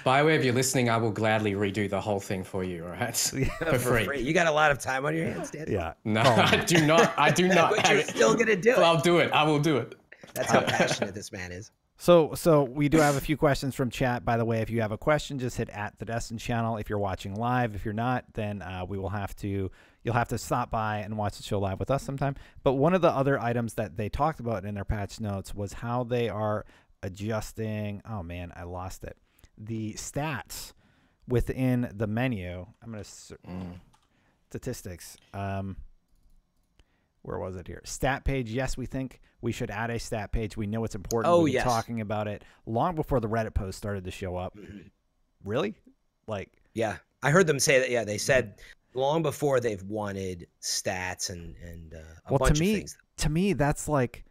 By the way, if you're listening, I will gladly redo the whole thing for you. All right, for free. You got a lot of time on your hands, Dan. Yeah. No, I do not. I do not. But you're still gonna do it. Well, I'll do it. I will do it. That's how passionate this man is. So we do have a few questions from chat. By the way, if you have a question, just hit @TheDestin channel. If you're watching live, if you're not, then you'll have to stop by and watch the show live with us sometime. But one of the other items that they talked about in their patch notes was how they are adjusting. Oh man, I lost it. The stats within the menu. I'm gonna statistics. Where was it here? Stat page. Yes, we think we should add a stat page. We know it's important. Oh, we were talking about it long before the Reddit post started to show up. Really? Like? Yeah, I heard them say that. Yeah, they said long before they've wanted stats and a bunch of things. To me, that's like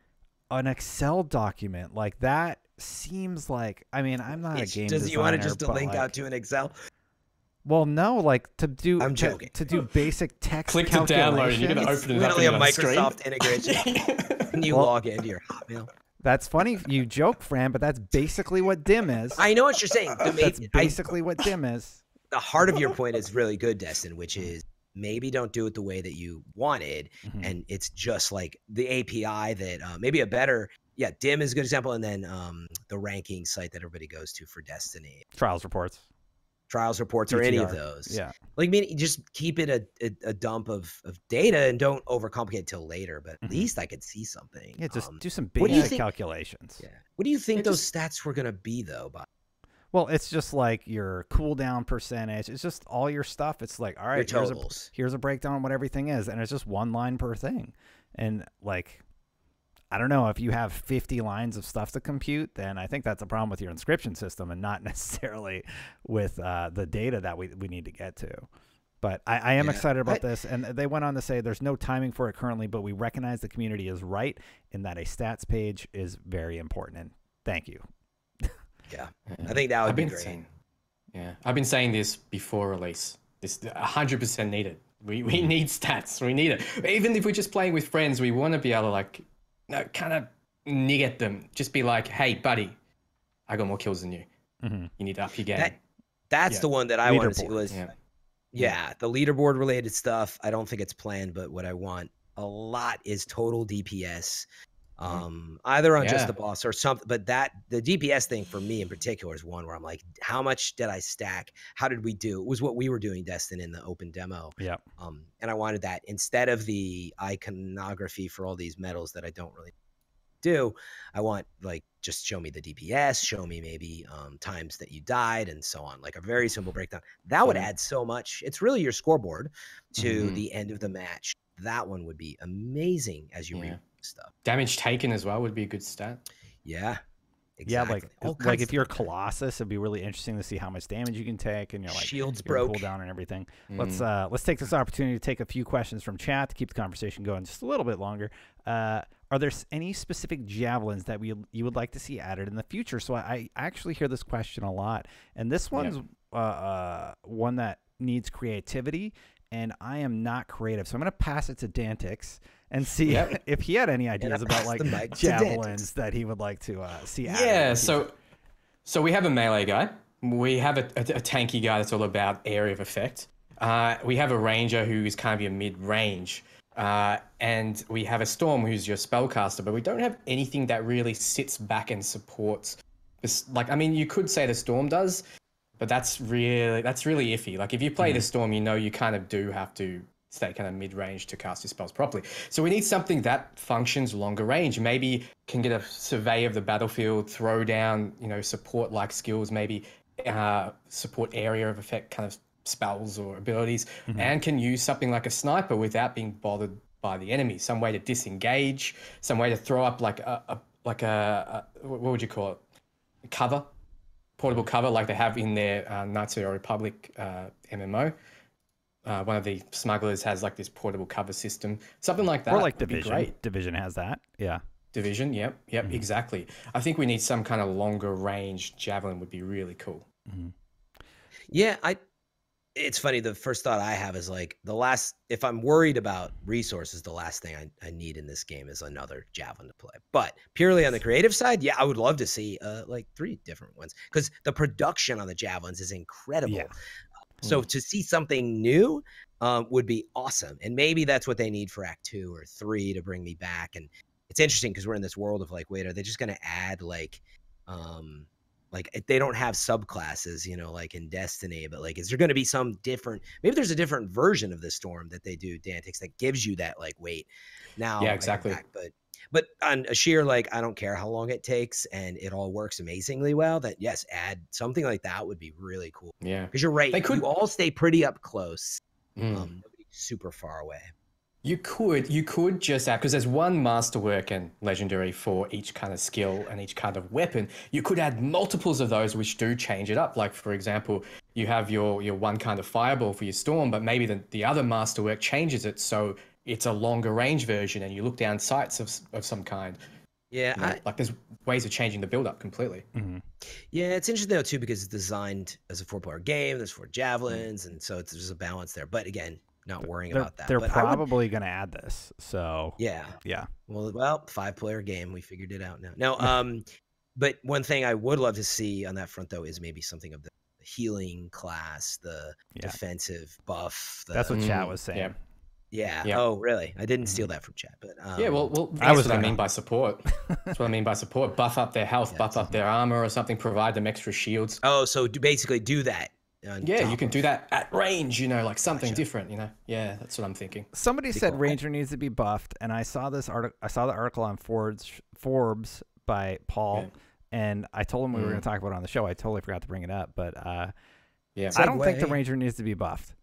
an Excel document. Like that seems like. I mean, I'm not a game designer. Does you want to just link out to an Excel? Well, no, like to do. I'm joking. To do basic text. Click to download. You're gonna open it up. Literally a Microsoft integration. And you log into your Hotmail. That's funny. You joke, Fran, but that's basically what DIM is. I know what you're saying. That's basically what DIM is. The heart of your point is really good, Destin, which is maybe don't do it the way that you wanted, and it's just like the API that maybe a better. Yeah, DIM is a good example, and then the ranking site that everybody goes to for Destiny. Trials reports or any of those. Yeah. Like, I mean, just keep it a dump of data and don't overcomplicate till later, but at least I could see something. Yeah, just do some basic calculations. Yeah. What do you think those stats were going to be, though? Well, it's just like your cooldown percentage. It's just all your stuff. It's like, all right, here's a breakdown of what everything is, and it's just one line per thing. And, like, I don't know, if you have 50 lines of stuff to compute, then I think that's a problem with your inscription system and not necessarily with the data that we need to get to. But I am excited about this. And they went on to say there's no timing for it currently, but we recognize the community is right in that a stats page is very important. And thank you. Yeah, I think that would be great. I've been saying this before release. This 100% needed. We need stats. We need it. Even if we're just playing with friends, we want to be able to like kind of nig at them. Just be like, hey, buddy, I got more kills than you. You need to up your game. That's the one that I want to see was, the leaderboard related stuff. I don't think it's planned, but what I want a lot is total DPS. Either on just the boss or something, but the DPS thing for me in particular is one where I'm like, how much did I stack? How did we do? It was what we were doing, Destin, in the open demo. Yeah. And I wanted that instead of the iconography for all these medals that I don't really do. I want like, just show me the DPS, show me maybe times that you died and so on, like a very simple breakdown. That would add so much. It's really your scoreboard to the end of the match. That one would be amazing as you read stuff. Damage taken as well would be a good stat. Yeah, exactly. Yeah, like if you're Colossus, it'd be really interesting to see how much damage you can take, and you're like shields broke, cooldown and everything. Let's take this opportunity to take a few questions from chat to keep the conversation going just a little bit longer. Are there any specific javelins that you would like to see added in the future? So I actually hear this question a lot, and this one's one that needs creativity. And I am not creative, so I'm going to pass it to Dantix and see if he had any ideas about like javelins that he would like to see. Yeah, so we have a melee guy, we have a tanky guy that's all about area of effect. We have a ranger who is kind of your mid-range, and we have a storm who's your spellcaster. But we don't have anything that really sits back and supports this. Like, I mean, you could say the storm does. But that's really iffy. Like if you play the storm, you know you kind of do have to stay kind of mid-range to cast your spells properly. So we need something that functions longer range. Maybe can get a survey of the battlefield, throw down, support-like skills, maybe support area of effect kind of spells or abilities, and can use something like a sniper without being bothered by the enemy, some way to disengage, some way to throw up like a what would you call it? Cover, portable cover, like they have in their Knights of the Republic MMO. One of the smugglers has like this portable cover system, something like that. Or like would be Division. great. Division has that. Yeah. Division, yep, exactly. I think we need some kind of longer range javelin would be really cool. Yeah, it's funny. The first thought I have is like if I'm worried about resources, the last thing I need in this game is another javelin to play. But purely on the creative side, yeah, I would love to see like 3 different ones because the production on the javelins is incredible. Yeah. So to see something new would be awesome. And maybe that's what they need for Act 2 or 3 to bring me back. And it's interesting because we're in this world of like, wait, are they just going to add like they don't have subclasses, you know, like in Destiny, but like, is there going to be some different, maybe there's a different version of the Storm that they do, Dantix, that gives you that like weight now. Yeah, exactly. But on a sheer, like, I don't care how long it takes and it all works amazingly well, that yes, add something like that would be really cool. Yeah. Because you're right. You all stay pretty up close. Nobody super far away. You could just add, because there's one masterwork and legendary for each kind of skill and each kind of weapon. You could add multiples of those which do change it up. Like, for example, you have your one kind of fireball for your storm, but maybe the other masterwork changes it so it's a longer range version and you look down sights of some kind. Yeah. You know, like there's ways of changing the build up completely. Yeah, it's interesting though too, because it's designed as a 4-player game. There's 4 javelins, and so there's a balance there. But again, not worrying about that. They're but probably going to add this. So yeah. Well, 5-player game. We figured it out now. No, but one thing I would love to see on that front though is maybe something of the healing class, the defensive buff. That's what chat was saying. Yeah. Yeah. Oh, really? I didn't steal that from chat, but yeah. Well, that's what I mean by support. That's what I mean by support. Buff up their health, buff up their armor, or something. Provide them extra shields. Oh, so basically do that. Yeah, you can do that at range. You know, like something different. You know. Yeah, that's what I'm thinking. Somebody said Ranger needs to be buffed, and I saw this article. I saw the article on Forbes by Paul, and I told him we were going to talk about it on the show. I totally forgot to bring it up, but I don't think the Ranger needs to be buffed.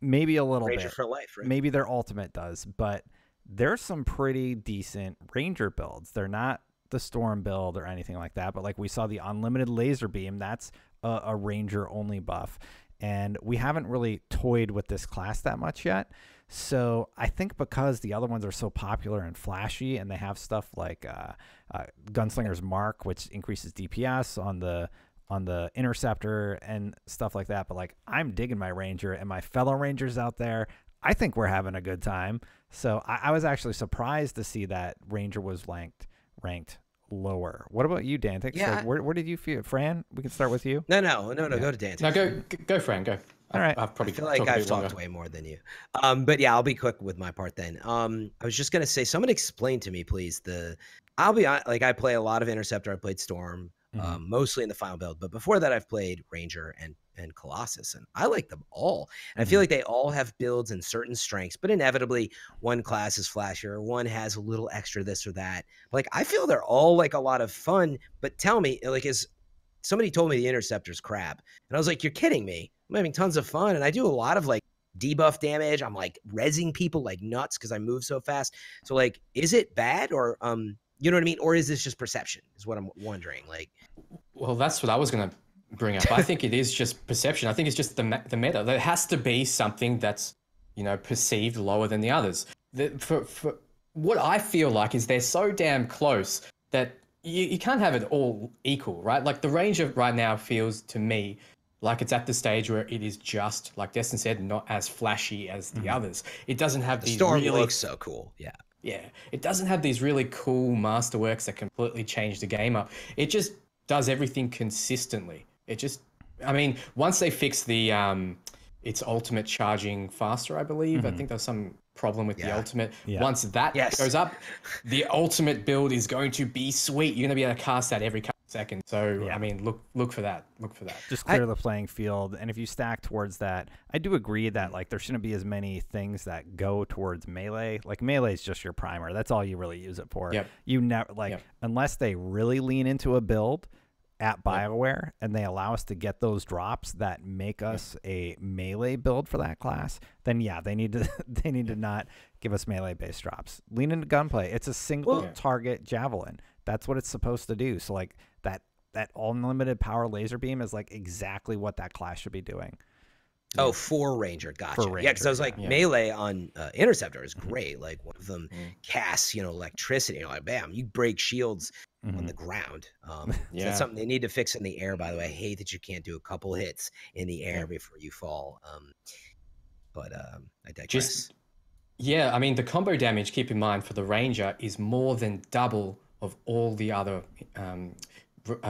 Maybe a little Ranger bit. for life, right? Maybe their ultimate does, but there's some pretty decent Ranger builds. They're not the Storm build or anything like that, but like we saw the unlimited laser beam, that's a Ranger only buff. And we haven't really toyed with this class that much yet. So I think because the other ones are so popular and flashy, and they have stuff like Gunslinger's Mark, which increases DPS on the Interceptor and stuff like that. But like, I'm digging my Ranger, and my fellow Rangers out there, I think we're having a good time. So I was actually surprised to see that Ranger was ranked lower. What about you, Dantix? Yeah, like, where did you feel? Fran, we can start with you. No, go to Dantix. No, go, Fran, go. All right. I've probably I feel like I've talked way more than you. But yeah, I'll be quick with my part then. I was just gonna say, someone explain to me, please. I'll be honest, like I play a lot of Interceptor. I played Storm. Mostly in the final build, but before that I've played Ranger and Colossus, and I like them all. And I feel like they all have builds and certain strengths, but inevitably one class is flashier, one has a little extra this or that. Like, I feel they're all like a lot of fun, but tell me, like, somebody told me the Interceptor's crap, and I was like, you're kidding me. I'm having tons of fun, and I do a lot of like debuff damage. I'm like rezzing people like nuts because I move so fast. So like, is it bad, or you know what I mean? Or is this just perception is what I'm wondering. Like, well, that's what I was going to bring up. I think it is just perception. I think it's just the meta. There has to be something that's, you know, perceived lower than the others. For what I feel like is they're so damn close that you can't have it all equal, right? Like the Ranger right now feels to me like it's at the stage where it is just, like Destin said, not as flashy as the others. It doesn't have the these Storm really... looks so cool. Yeah, it doesn't have these really cool masterworks that completely change the game up. It just does everything consistently. It just, I mean, once they fix the, its ultimate charging faster, I believe. I think there's some problem with the ultimate. Once that goes up, the ultimate build is going to be sweet. You're going to be able to cast that every couple of seconds. So, I mean, look for that. Look for that. Just clear the playing field. And if you stack towards that, I do agree that like there shouldn't be as many things that go towards melee. Like melee is just your primer. That's all you really use it for. You never unless they really lean into a build at BioWare and they allow us to get those drops that make us a melee build for that class, then they need to not give us melee-based drops. Lean into gunplay. It's a single target javelin. That's what it's supposed to do. So like that unlimited power laser beam is like exactly what that class should be doing. Oh, for Ranger, gotcha. Yeah, because I was like, melee on Interceptor is great. Like one of them casts, electricity. Like, bam, you break shields on the ground. So that's something they need to fix in the air. By the way, I hate that you can't do a couple hits in the air before you fall. But I digress. I mean, the combo damage, keep in mind, for the Ranger is more than double of all the other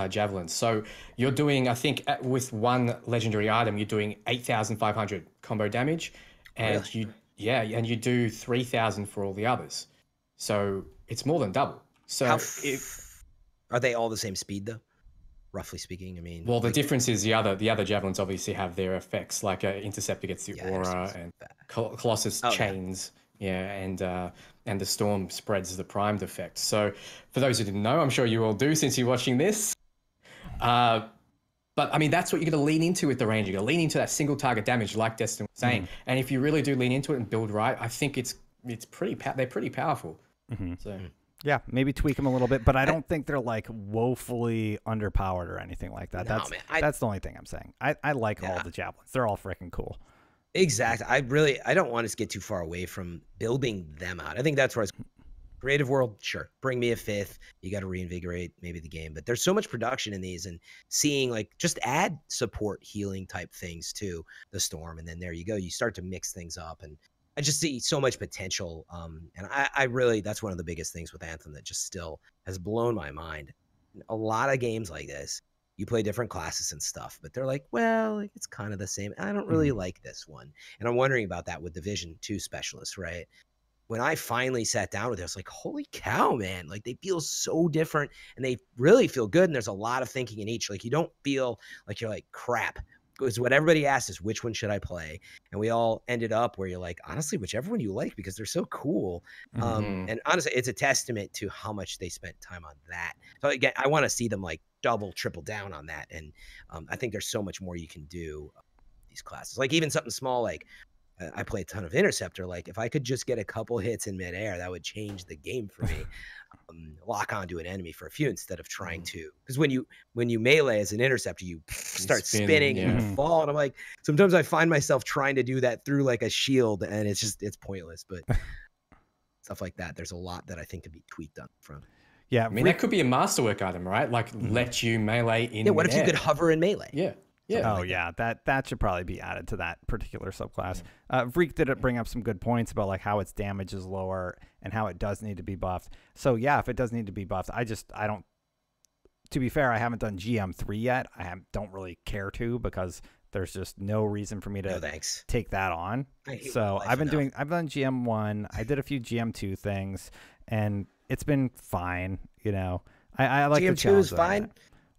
javelins. So you're doing, I think, with one legendary item, you're doing 8,500 combo damage, and you do 3,000 for all the others. So it's more than double. So are they all the same speed though? Roughly speaking, I mean. Well, the difference is the other javelins obviously have their effects. Like Interceptor gets the aura, and Colossus chains. And the Storm spreads the primed effect. So for those who didn't know, I'm sure you all do since you're watching this. But I mean, that's what you're going to lean into with the Ranger. You're going to lean into that single target damage, like Destin was saying. And if you really do lean into it and build right, I think they're pretty powerful. So. Yeah, maybe tweak them a little bit, but I don't think they're like woefully underpowered or anything like that. That's the only thing I'm saying. I like all the javelins. They're all freaking cool. Exactly. I don't want us to get too far away from building them out. I think that's where creative world, sure. Bring me a 5th. You got to reinvigorate maybe the game. But there's so much production in these, and seeing like just add support healing type things to the Storm. And then there you go. You start to mix things up, and I just see so much potential. And I really, that's one of the biggest things with Anthem that just still has blown my mind. A lot of games like this, you play different classes and stuff, but they're like, well, it's kind of the same. I don't really like this one. And I'm wondering about that with Division 2 specialists, right? When I finally sat down with it, I was like, holy cow, man. Like, they feel so different, and they really feel good. And there's a lot of thinking in each. Like, you don't feel like you're like, crap. Because what everybody asked is, which one should I play? And we all ended up where you're like, honestly, whichever one you like, because they're so cool. And honestly, it's a testament to how much they spent time on that. So again, I want to see them like double, triple down on that. And I think there's so much more you can do these classes. Like even something small, like I play a ton of Interceptor. Like if I could just get a couple hits in midair, that would change the game for me. Lock onto an enemy for a few instead of trying to, because when you melee as an Interceptor, you start spinning and you fall, and I'm like, sometimes I find myself trying to do that through like a shield, and it's pointless. But stuff like that, there's a lot that I think could be tweaked on from. I mean, that could be a masterwork item, right? Like let you melee in. Yeah, what if you could hover in melee? That should probably be added to that particular subclass. Vreek did bring up some good points about like how its damage is lower and how it does need to be buffed. So yeah, if it does need to be buffed, I don't. To be fair, I haven't done GM3 yet. Don't really care to, because there's just no reason for me to take that on. So I've done GM1. I did a few GM2 things, and it's been fine. I like the challenge. GM2 is fine.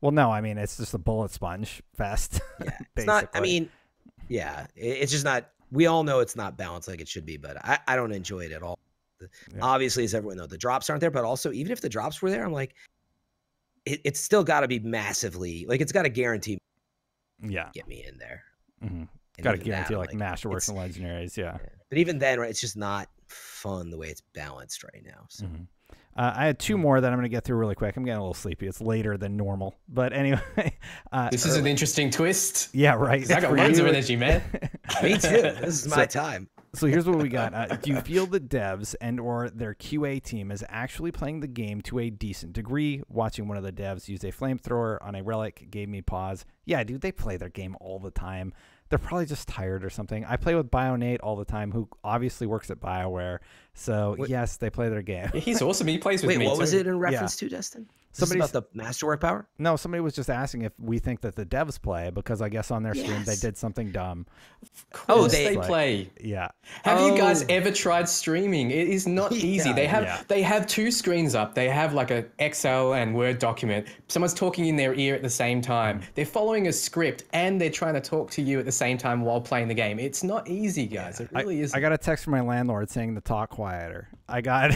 Well, no, I mean, it's just a bullet sponge fest. Yeah, it's not, I mean, it's just not, we all know it's not balanced like it should be, but I don't enjoy it at all. Obviously, as everyone knows, the drops aren't there, but also, even if the drops were there, I'm like, it's still got to be massively, like, it's got to guarantee get me in there. Got to guarantee, like Masterworks and Legendaries, But even then, right, it's just not fun the way it's balanced right now, so. I had two more that I'm going to get through really quick. I'm getting a little sleepy. It's later than normal. But anyway. This is an interesting twist. Yeah, right. I got loads of energy, man. Me too. This is my time. So here's what we got. Do you feel the devs and or their QA team is actually playing the game to a decent degree? Watching one of the devs use a flamethrower on a relic gave me pause. Yeah, dude, they play their game all the time. They're probably just tired or something. I play with Bionate all the time, who obviously works at BioWare. So, yes, they play their game. Yeah, he's awesome. He plays with me, Wait, what too. was it in reference to, Destin? Somebody about the masterwork power? No, somebody was just asking if we think that the devs play, because I guess on their stream they did something dumb. Of course they play. Yeah. Have you guys ever tried streaming? It is not easy. They have two screens up. They have like an Excel and Word document. Someone's talking in their ear at the same time. They're following a script, and they're trying to talk to you at the same time while playing the game. It's not easy, guys. It really isn't. I got a text from my landlord saying to talk quieter. I got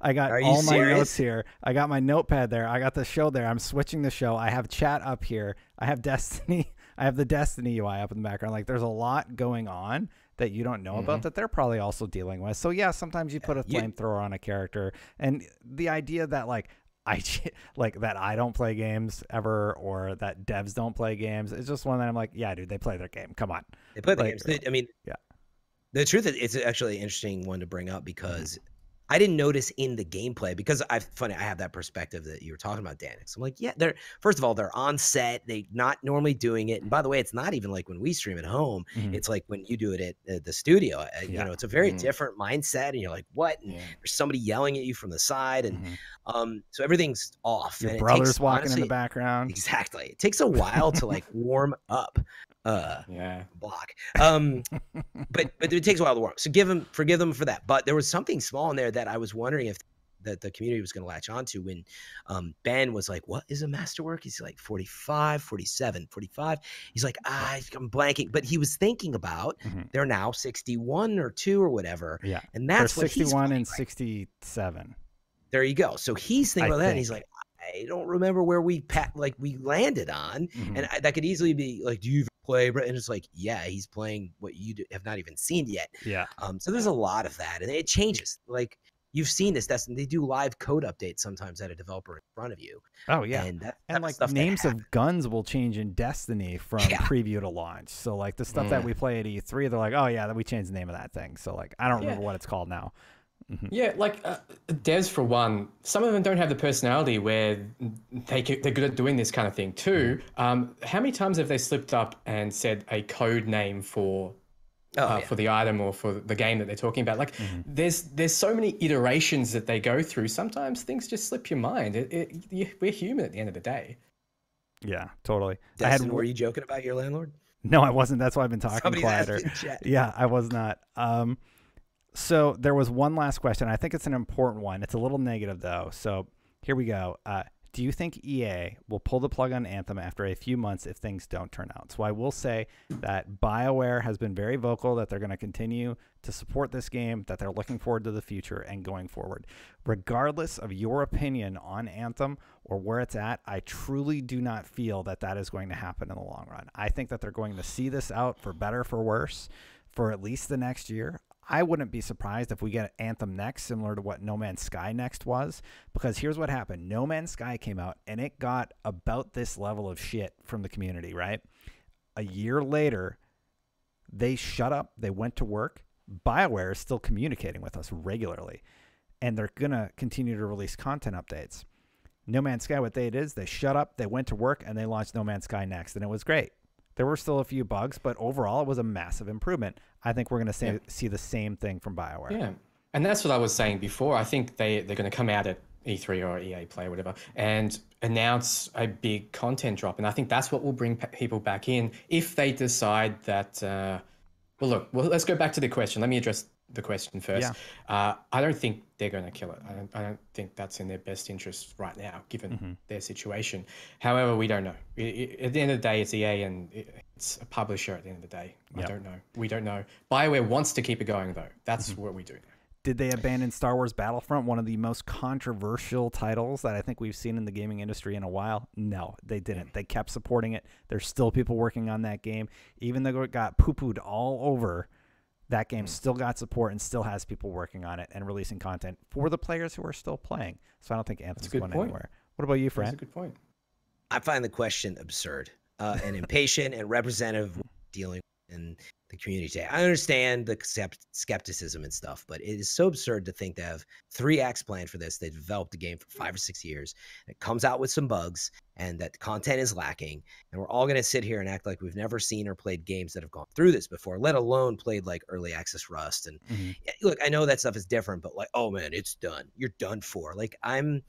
Are all you my serious? notes here. I got my notepad there. I got the show there. I'm switching the show. I have chat up here. I have Destiny. I have the Destiny UI up in the background. Like, there's a lot going on that you don't know about that they're probably also dealing with. So yeah, sometimes you put a flamethrower on a character, and the idea that like that I don't play games ever, or that devs don't play games, it's just one that I'm like, yeah, dude, they play their game. Come on, they play the games. I mean, yeah. The truth is, it's actually an interesting one to bring up because I didn't notice in the gameplay, because I have that perspective that you were talking about, Danix. I'm like, yeah, first of all, they're on set. They're not normally doing it. And by the way, it's not even like when we stream at home. It's like when you do it at the studio. You know, it's a very different mindset. And you're like, what? And there's somebody yelling at you from the side. And so everything's off. Your and brother's walking in the background. Exactly. It takes a while to like warm up. Block. But it takes a while to warm up. So forgive them for that. But there was something small in there that I was wondering if that the community was going to latch onto when Ben was like, what is a masterwork? He's like 45, 47, 45. He's like, I'm blanking. But he was thinking about they're now 61 or 2 or whatever. Yeah. And that's they're what 61 he's and 67. There you go. So he's thinking about that, and he's like, I don't remember where we landed on. And that could easily be like, do you play? And it's like, yeah, he's playing what you have not even seen yet. Yeah. So there's a lot of that, and it changes. Like you've seen this. They do live code updates sometimes at a developer in front of you. Oh yeah, and like names of guns will change in Destiny from preview to launch. So like the stuff that we play at E3, they're like, oh yeah, we changed the name of that thing. So like I don't remember what it's called now. Yeah, like devs for one, some of them don't have the personality where they're good at doing this kind of thing. Two, how many times have they slipped up and said a code name for the item or for the game that they're talking about? Like there's so many iterations that they go through. Sometimes things just slip your mind. We're human at the end of the day. Yeah, totally. Destin, were you joking about your landlord? No, I wasn't. That's why I've been talking quieter. Yeah, I was not. So there was one last question. I think it's an important one. It's a little negative though. So here we go. Do you think EA will pull the plug on Anthem after a few months if things don't turn out? So I will say that BioWare has been very vocal that they're going to continue to support this game, that they're looking forward to the future and going forward. Regardless of your opinion on Anthem or where it's at, I truly do not feel that that is going to happen in the long run. I think that they're going to see this out for better, for worse, for at least the next year. I wouldn't be surprised if we get Anthem next, similar to what No Man's Sky next was, because here's what happened. No Man's Sky came out, and it got about this level of shit from the community, right? A year later, they shut up. They went to work. BioWare is still communicating with us regularly, and they're going to continue to release content updates. No Man's Sky, what they did is they shut up, they went to work, and they launched No Man's Sky next, and it was great. There were still a few bugs, but overall, it was a massive improvement. I think we're going to see the same thing from BioWare. Yeah, and that's what I was saying before. I think they're going to come out at E3 or EA Play, whatever, and announce a big content drop. And I think that's what will bring people back in if they decide that... Well, let's go back to the question. Let me address the question first. I don't think they're going to kill it. I don't think that's in their best interest right now, given their situation. However, we don't know. At the end of the day, it's EA and it's a publisher at the end of the day. I don't know. We don't know. BioWare wants to keep it going, though. That's what we do. Did they abandon Star Wars Battlefront, one of the most controversial titles that I think we've seen in the gaming industry in a while? No, they didn't. They kept supporting it. There's still people working on that game. Even though it got poo-pooed all over, that game still got support and still has people working on it and releasing content for the players who are still playing. So I don't think Anthem's going anywhere. What about you, Fran? That's a good point. I find the question absurd and impatient and representative of dealing in the community today. I understand the skepticism and stuff, but it is so absurd to think they have 3 acts planned for this. They developed the game for 5 or 6 years. It comes out with some bugs and that content is lacking. And we're all going to sit here and act like we've never seen or played games that have gone through this before, let alone played like early access Rust. And look, I know that stuff is different, but like, oh man, it's done. You're done for. Like I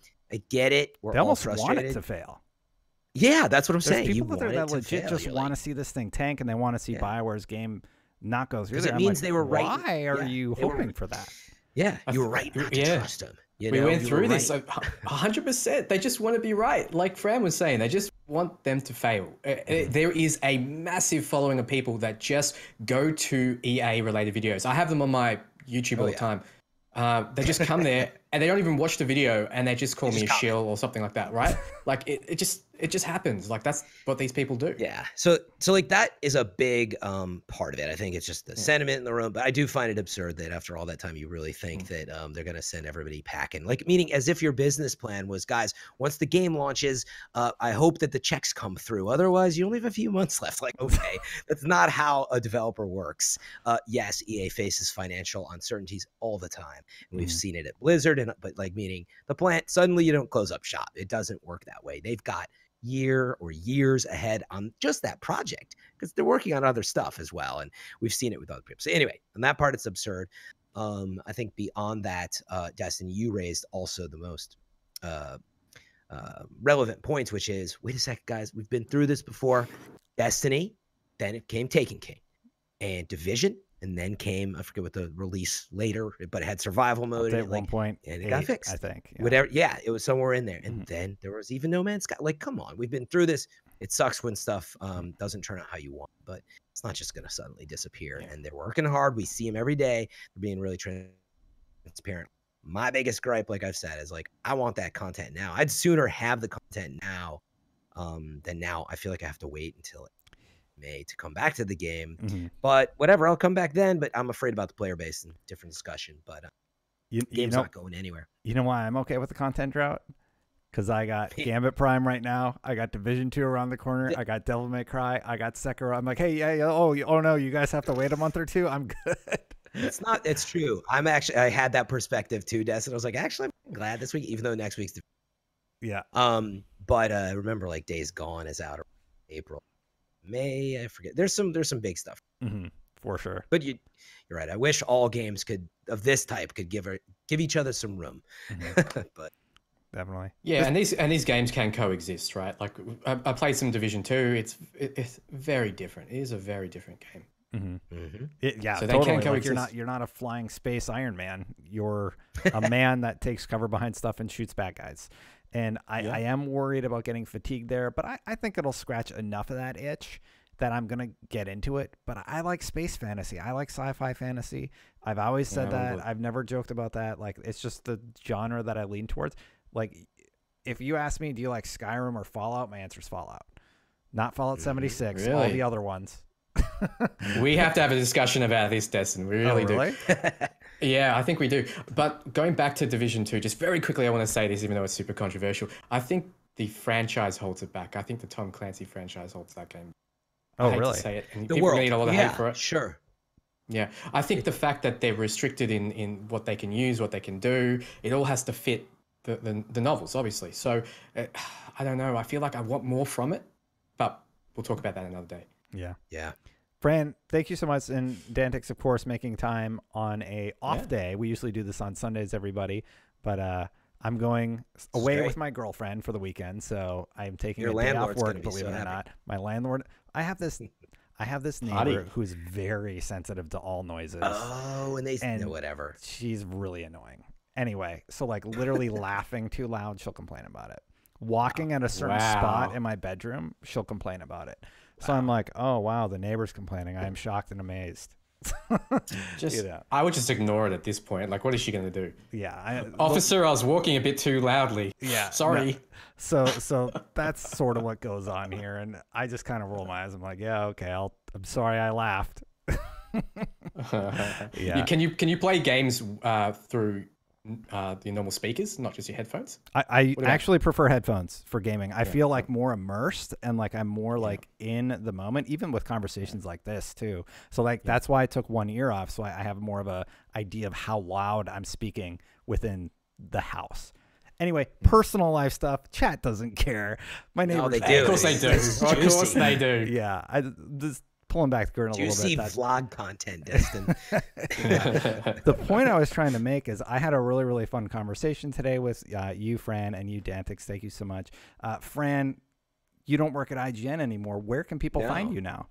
get it. We're they all almost frustrated. want it to fail. Yeah, that's what I'm There's saying. People that legit just want to see this thing tank and they want to see BioWare's game not go through. Because it means they were right. Why are you hoping for that? Yeah, you were right not to trust them. We went through this 100%. They just want to be right. Like Fran was saying, they just want them to fail. There is a massive following of people that just go to EA-related videos. I have them on my YouTube all the time. They just come there and they don't even watch the video and they just call me a shill or something like that, right? Like it just it just happens. Like that's what these people do. Yeah. So like that is a big part of it. I think it's just the sentiment in the room, but I do find it absurd that after all that time you really think that they're going to send everybody packing. Like meaning as if your business plan was, guys, once the game launches, I hope that the checks come through. Otherwise, you only have a few months left. Like, okay, that's not how a developer works. Yes, EA faces financial uncertainties all the time. And we've seen it at Blizzard, but like meaning the plant, suddenly you don't close up shop. It doesn't work that way. They've got year or years ahead on just that project because they're working on other stuff as well, and we've seen it with other people. So anyway, on that part it's absurd. I think beyond that, Destin, you raised also the most relevant points, which is, wait a second, guys, we've been through this before. Destiny, then it came Taken King, and Division, and then came, I forget what the release later, but it had survival mode At one point, and it got fixed. I think. Yeah. Whatever, yeah, it was somewhere in there. And then there was even No Man's Sky. Like, come on, we've been through this. It sucks when stuff doesn't turn out how you want, but it's not just going to suddenly disappear. And they're working hard. We see them every day. They're being really transparent. My biggest gripe, like I've said, is like, I want that content now. I'd sooner have the content now than now. I feel like I have to wait until May to come back to the game, but whatever, I'll come back then. But I'm afraid about the player base and different discussion. But game's not going anywhere. You know why I'm okay with the content drought? Because I got Gambit Prime right now. I got Division 2 around the corner. I got Devil May Cry. I got Sekiro. I'm like, hey, yeah, oh no, you guys have to wait a month or two. I'm good. It's true. I had that perspective too, Des, and I was like, actually, I'm glad this week, even though next week's but remember, like, Days Gone is out April. May, I forget. There's some big stuff for sure. But you're right. I wish all games of this type could give each other some room. But definitely, yeah. And these games can coexist, right? Like I played some Division 2. It's very different. It is a very different game. Yeah, so totally. They can like coexist. you're not a flying space Iron Man. You're a man that takes cover behind stuff and shoots bad guys. And I am worried about getting fatigued there, but I think it'll scratch enough of that itch that I'm going to get into it. But I like space fantasy. I like sci-fi fantasy. I've always said that. I've never joked about that. Like, it's just the genre that I lean towards. Like, if you ask me, do you like Skyrim or Fallout? My answer is Fallout. Not Fallout 76. Really? All the other ones. We have to have a discussion about this, Destin. We really do. Yeah, I think we do. But going back to Division 2, just very quickly, I want to say this, even though it's super controversial. I think the franchise holds it back. I think the Tom Clancy franchise holds that game. Oh, I hate really? to say it. And The people world. need a lot of hate for it. Sure. Yeah, I think the fact that they're restricted in what they can use, what they can do, it all has to fit the novels, obviously. So I don't know. I feel like I want more from it, but we'll talk about that another day. Yeah. Fran, thank you so much. And Dantix, of course, making time on a off day. We usually do this on Sundays, everybody. But I'm going away with my girlfriend for the weekend, so I'm taking a day off work, believe it or not. My landlord, I have this neighbor who's very sensitive to all noises. Oh, and whatever. She's really annoying. Anyway, so like literally laughing too loud, she'll complain about it. Walking at a certain spot in my bedroom, she'll complain about it. So I'm like, oh, wow, the neighbor's complaining. I am shocked and amazed. I would just ignore it at this point. Like, what is she going to do? Yeah. Officer, I was walking a bit too loudly. Yeah. Sorry. No. So that's sort of what goes on here. And I just kind of roll my eyes. I'm like, yeah, okay, I'm sorry I laughed. Yeah. Can you play games through the normal speakers, not just your headphones? I actually prefer headphones for gaming. I feel like more immersed and like I'm more like in the moment, even with conversations like this too. So like that's why I took one ear off, so I have more of a idea of how loud I'm speaking within the house. Anyway, personal life stuff. Chat doesn't care. My neighbors. They do. Of course they do. Of course they do. Yeah, I just pulling back the curtain a little bit. Juicy vlog content, Destin. The point I was trying to make is I had a really, really fun conversation today with you, Fran, and you, Dantix. Thank you so much. Fran, you don't work at IGN anymore. Where can people find you now?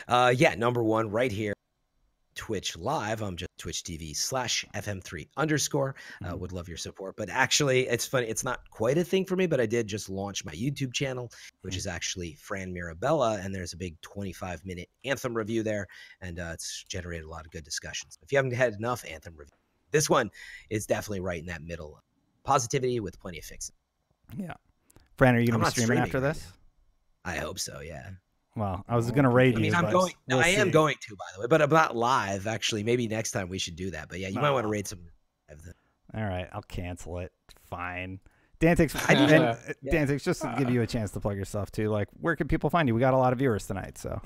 Number one, right here. Twitch live. I'm just Twitch TV/FM3_. Would love your support. But actually, it's funny. It's not quite a thing for me, but I did just launch my YouTube channel, which is actually Fran Mirabella. And there's a big 25-minute Anthem review there. And it's generated a lot of good discussions. If you haven't had enough Anthem review, this one is definitely right in that middle. Positivity with plenty of fixing. Yeah. Fran, are you I'm going to be not streaming after streaming right this? I hope so. Yeah. Well, I was going to raid I mean, you. I'm but going. No, we'll I am see. going to, by the way, but I'm not live. Actually, maybe next time we should do that. But yeah, you might want to raid some. All right, I'll cancel it. Fine. Dantix, Dantix, just to give you a chance to plug yourself too. Like, where can people find you? We got a lot of viewers tonight, so.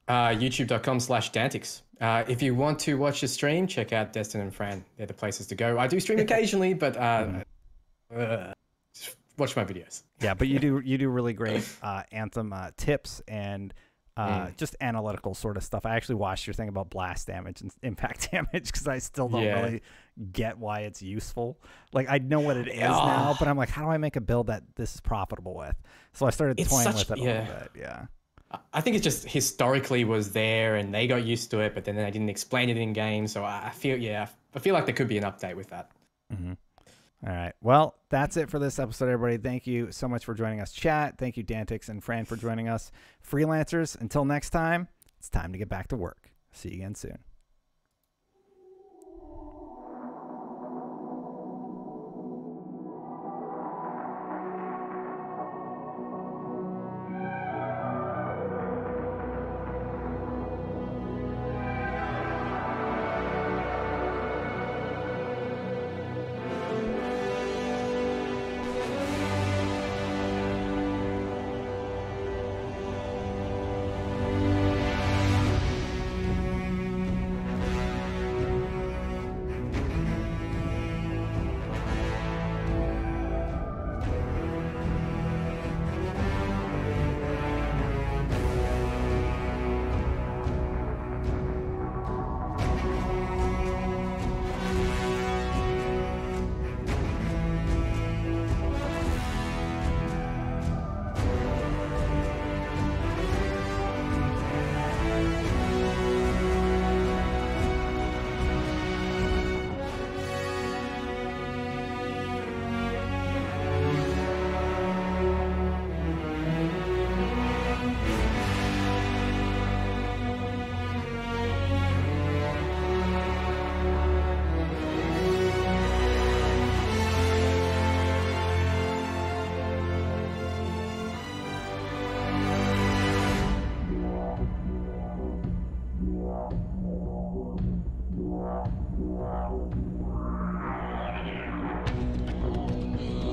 YouTube.com/Dantix. If you want to watch the stream, check out Destin and Fran. They're the places to go. I do stream occasionally, but just watch my videos. Yeah, but you do really great Anthem tips and just analytical sort of stuff. I actually watched your thing about blast damage and impact damage because I still don't really get why it's useful. Like, I know what it is now, but I'm like, how do I make a build that this is profitable with? So I started toying with it a little bit. Yeah. I think it's just historically was there and they got used to it, but then they didn't explain it in game. So I feel like there could be an update with that. Mm-hmm. All right. Well, that's it for this episode, everybody. Thank you so much for joining us, chat. Thank you, Dantix and Fran, for joining us. Freelancers, until next time, it's time to get back to work. See you again soon.